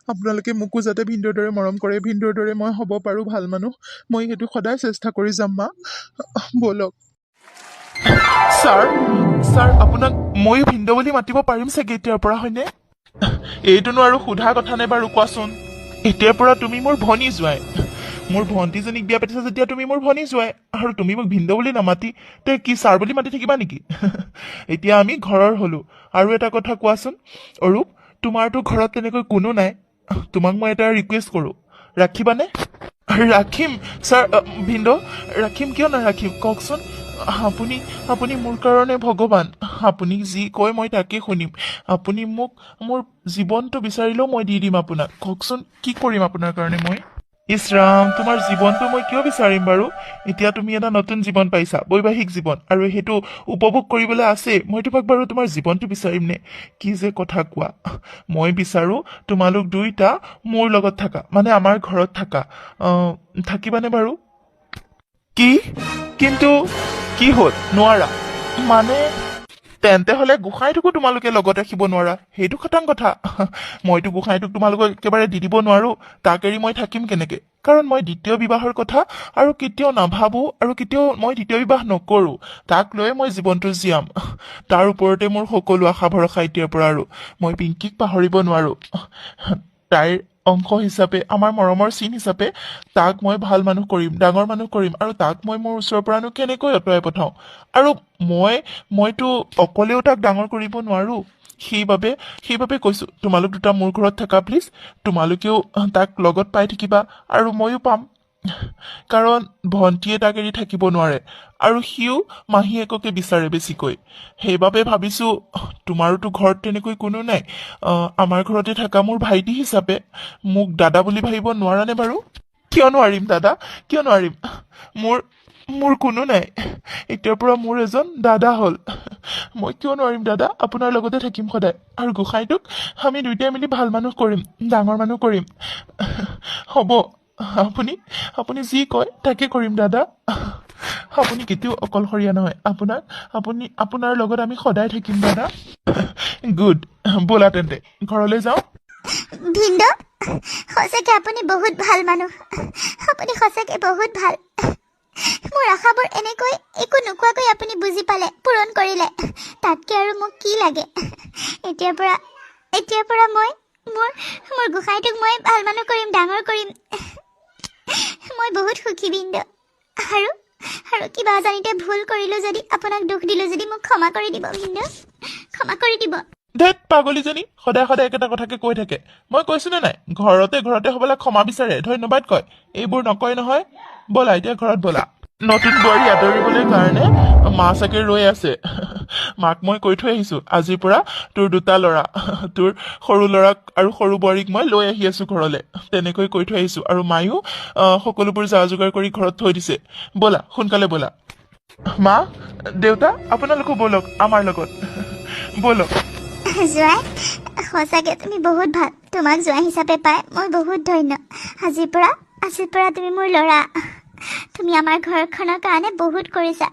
আপোনালোকে মোকো যাতে ভিনদেউৰ দৰে মৰম কৰে ভিনদেউৰ দৰে মই হ'ব পাৰোঁ ভাল মানুহ মই সেইটো সদায় চেষ্টা কৰি যাম মা ব'লক ছাৰ আপোনাক ময়ো ভিনদেউ বুলি মাতিব পাৰিম চাগে এতিয়াৰ পৰা হয়নে এইটোনো আৰু সোধা কথা নে বাৰু কোৱাচোন এতিয়াৰ পৰা তুমি মোৰ ভনী জোঁৱাই মোৰ ভণ্টিজনীক বিয়া পাতিছা যেতিয়া তুমি মোৰ ভনী জোঁৱাই আৰু তুমি মোক ভিনদেউ বুলি নামাতি তই কি ছাৰ বুলি মাতি থাকিবা নেকি এতিয়া আমি ঘৰৰ হ'লো আৰু এটা কথা কোৱাচোন অৰূপ তোমাৰতো ঘৰত তেনেকৈ কোনো নাই তোমাক মই এটা ৰিকুৱেষ্ট কৰোঁ ৰাখিবানে ৰাখিম ছাৰ ভিনদেউ ৰাখিম কিয় নাৰাখিম কওকচোন আপুনি মোৰ কাৰণে ভগৱান আপুনি যি কয় মই তাকে শুনিম আপুনি মোক মোৰ জীৱনটো বিচাৰিলেও মই দি দিম আপোনাক কওকচোন কি কৰিম আপোনাৰ কাৰণে মই ইছ ৰাম তোমাৰ জীৱনটো মই কিয় বিচাৰিম বাৰু এতিয়া তুমি এটা নতুন জীৱন পাইছা বৈবাহিক জীৱন আৰু সেইটো উপভোগ কৰিবলৈ আছে মই তোমাক বাৰু তোমাৰ জীৱনটো বিচাৰিম নে কি যে কথা কোৱা মই বিচাৰোঁ তোমালোক দুইটা মোৰ লগত থাকা মানে আমাৰ ঘৰত থাকা থাকিবানে বাৰু কি কিন্তু কি হ'ল নোৱাৰা মানে তেন্তে হ'লে গোসাঁইটোকো তোমালোকে লগত ৰাখিব নোৱাৰা সেইটো খাটাং কথা মইতো গোসাঁইটোক তোমালোকক একেবাৰে দি দিব নোৱাৰোঁ তাক এৰি মই থাকিম কেনেকৈ কাৰণ মই দ্বিতীয় বিবাহৰ কথা আৰু কেতিয়াও নাভাবোঁ আৰু কেতিয়াও মই দ্বিতীয় বিবাহ নকৰোঁ তাক লৈয়ে মই জীৱনটো জীয়াম তাৰ ওপৰতে মোৰ সকলো আশা ভৰসা এতিয়াৰ পৰা আৰু মই পিংকিক পাহৰিব নোৱাৰোঁ তাইৰ অংশ হিচাপে আমাৰ মৰমৰ চিন হিচাপে তাক মই ভাল মানুহ কৰিম ডাঙৰ মানুহ কৰিম আৰু তাক মই মোৰ ওচৰৰ পৰানো কেনেকৈ আঁতৰাই পঠাওঁ আৰু মইতো অকলেও তাক ডাঙৰ কৰিব নোৱাৰোঁ সেইবাবে কৈছোঁ তোমালোক দুটা মোৰ ঘৰত থাকা প্লিজ তোমালোকেও তাক লগত পাই থাকিবা আৰু ময়ো পাম কাৰণ ভণ্টিয়ে তাক এৰি থাকিব নোৱাৰে আৰু সিও মাহীয়েককে বিচাৰে বেছিকৈ সেইবাবে ভাবিছোঁ তোমাৰোতো ঘৰত তেনেকৈ কোনো নাই আমাৰ ঘৰতে থকা মোৰ ভাইটি হিচাপে মোক দাদা বুলি ভাবিব নোৱাৰানে বাৰু কিয় নোৱাৰিম দাদা কিয় নোৱাৰিম মোৰ কোনো নাই এতিয়াৰ পৰা মোৰ এজন দাদা হ'ল মই কিয় নোৱাৰিম দাদা আপোনাৰ লগতে থাকিম সদায় আৰু গোসাঁইটোক আমি দুইটাই মিলি ভাল মানুহ কৰিম ডাঙৰ মানুহ কৰিম হ'ব আপুনি যি কয় তাকে কৰিম দাদা আপুনি কেতিয়াও অকলশৰীয়া নহয় আপোনাৰ লগত আমি সদায় থাকিম দাদা গুড ব'লা তেন্তে ঘৰলৈ যাওঁ ভিনদেউ সঁচাকৈ আপুনি বহুত ভাল মানুহ আপুনি সঁচাকৈ বহুত ভাল মোৰ আশাবোৰ এনেকৈ একো নোকোৱাকৈ আপুনি বুজি পালে, পূৰণ কৰিলে। তাতকৈ আৰু মোক কি লাগে? এতিয়াৰ পৰা মই মোৰ গোসাঁইটোক মই ভাল মানুহ কৰিম, ডাঙৰ কৰিম। মই বহুত সুখী বিন্দু। আৰু কিবা অজানিতে ভুল কৰিলোঁ যদি, আপোনাক দুখ দিলোঁ যদি, মোক ক্ষমা কৰি দিব বিন্দু, ক্ষমা কৰি দিব। ধেত পাগলীজনী, সদায় সদায় একেটা কথাকে কৈ থাকে। মই কৈছো নে নাই, ঘৰতে হ'বলৈ ক্ষমা বিচাৰে, ধন্যবাদ কয়। এইবোৰ নকয় নহয়। ব'লা এতিয়া ঘৰত ব'লা। নতুন বোৱাৰী আদৰিবলৈ কাৰণে মা চাগে ৰৈ আছে। মাক মই কৈ থৈ আহিছো, আজিৰ পৰা তোৰ দুটা ল'ৰা, তোৰ সৰু ল'ৰাক আৰু সৰু বোৱাৰীক মই লৈ আহি আছো ঘৰলে। তেনেকৈ কৈ থৈ আহিছো। আৰু মায়েও সকলোবোৰ যা যোগাৰ কৰি ঘৰত থৈ দিছে। ব'লা সোনকালে ব'লা। মা, দেউতা, আপোনালোকো ব'লক আমাৰ লগত। ব'লক। জোঁৱাই, সঁচাকৈ তুমি বহুত ভাল। তোমাক জোঁৱাই হিচাপে পাই মই বহুত ধন্য। আজিৰ পৰা তুমি মোৰ ল'ৰা। তুমি আমাৰ ঘৰখনৰ কাৰণে বহুত কৰিছা।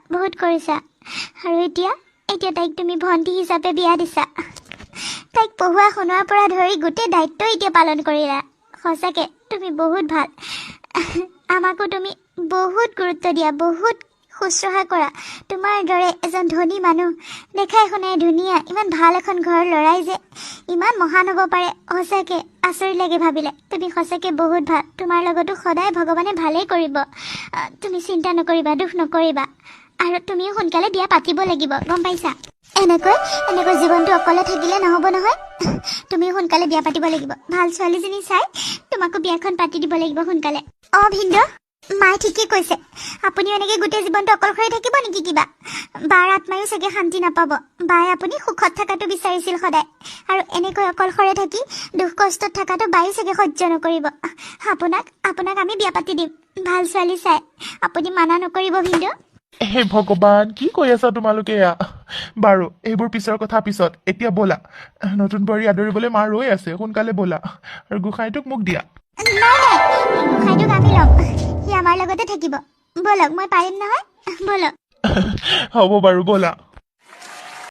আৰু এতিয়া তাইক তুমি ভণ্টি হিচাপে বিয়া দিছা। তাইক পঢ়োৱা শুনোৱাৰ পৰা ধৰি গোটেই দায়িত্ব এতিয়া পালন কৰিলা। সঁচাকৈ তুমি বহুত ভাল। আমাকো তুমি বহুত গুৰুত্ব দিয়া, বহুত শুশ্ৰূষা কৰা। তোমাৰ দৰে এজন ধনী মানুহ, দেখাই শুনাই ধুনীয়া, ইমান ভাল এখন ঘৰৰ ল'ৰাই যে ইমান মহান হ'ব পাৰে, সঁচাকৈ আচৰিত লাগে ভাবিলে। তুমি সঁচাকৈ বহুত ভাল। তোমাৰ লগতো সদায় ভগৱানে ভালেই কৰিব। তুমি চিন্তা নকৰিবা, দুখ নকৰিবা। আৰু তুমিও সোনকালে বিয়া পাতিব লাগিব, গম পাইছা? এনেকৈ জীৱনটো অকলে থাকিলে নহ'ব নহয়। তুমিও সোনকালে বিয়া পাতিব লাগিব। ভাল ছোৱালীজনী চাই তোমাকো বিয়াখন পাতি দিব লাগিব সোনকালে। ভিন্দু, মায়ে ঠিকেই কৈছে। আপুনিও এনেকৈ গোটেই জীৱনটো অকলশৰে থাকিব নেকি কিবা? বাৰ আত্মায়ো চাগে শান্তি নাপাব। বায়ে আপুনি সুখত থকাটো বিচাৰিছিল সদায়, আৰু এনেকৈ অকলশৰে থাকি দুখ কষ্টত থকাটো বায়ো চাগে সহ্য নকৰিব। আপোনাক আমি বিয়া পাতি দিম, ভাল ছোৱালী চাই। আপুনি মানা নকৰিব ভিন্দু। হে ভগৱান, কি কৈ আছা তোমালোকে এয়া? বাৰু এইবোৰ পিছৰ কথা পিছত। এতিয়া ব'লা, নতুন বোৱাৰী আদৰিবলৈ মা ৰৈ আছে। সোনকালে ব'লা। আৰু গোসাঁইটোক মোক দিয়া। নাই, গোসাঁইটোক আমি ল'ম। সি আমাৰ লগতে থাকিব। ব'লক, মই পাৰিম নহয়, ব'লক। হ'ব বাৰু ব'লা।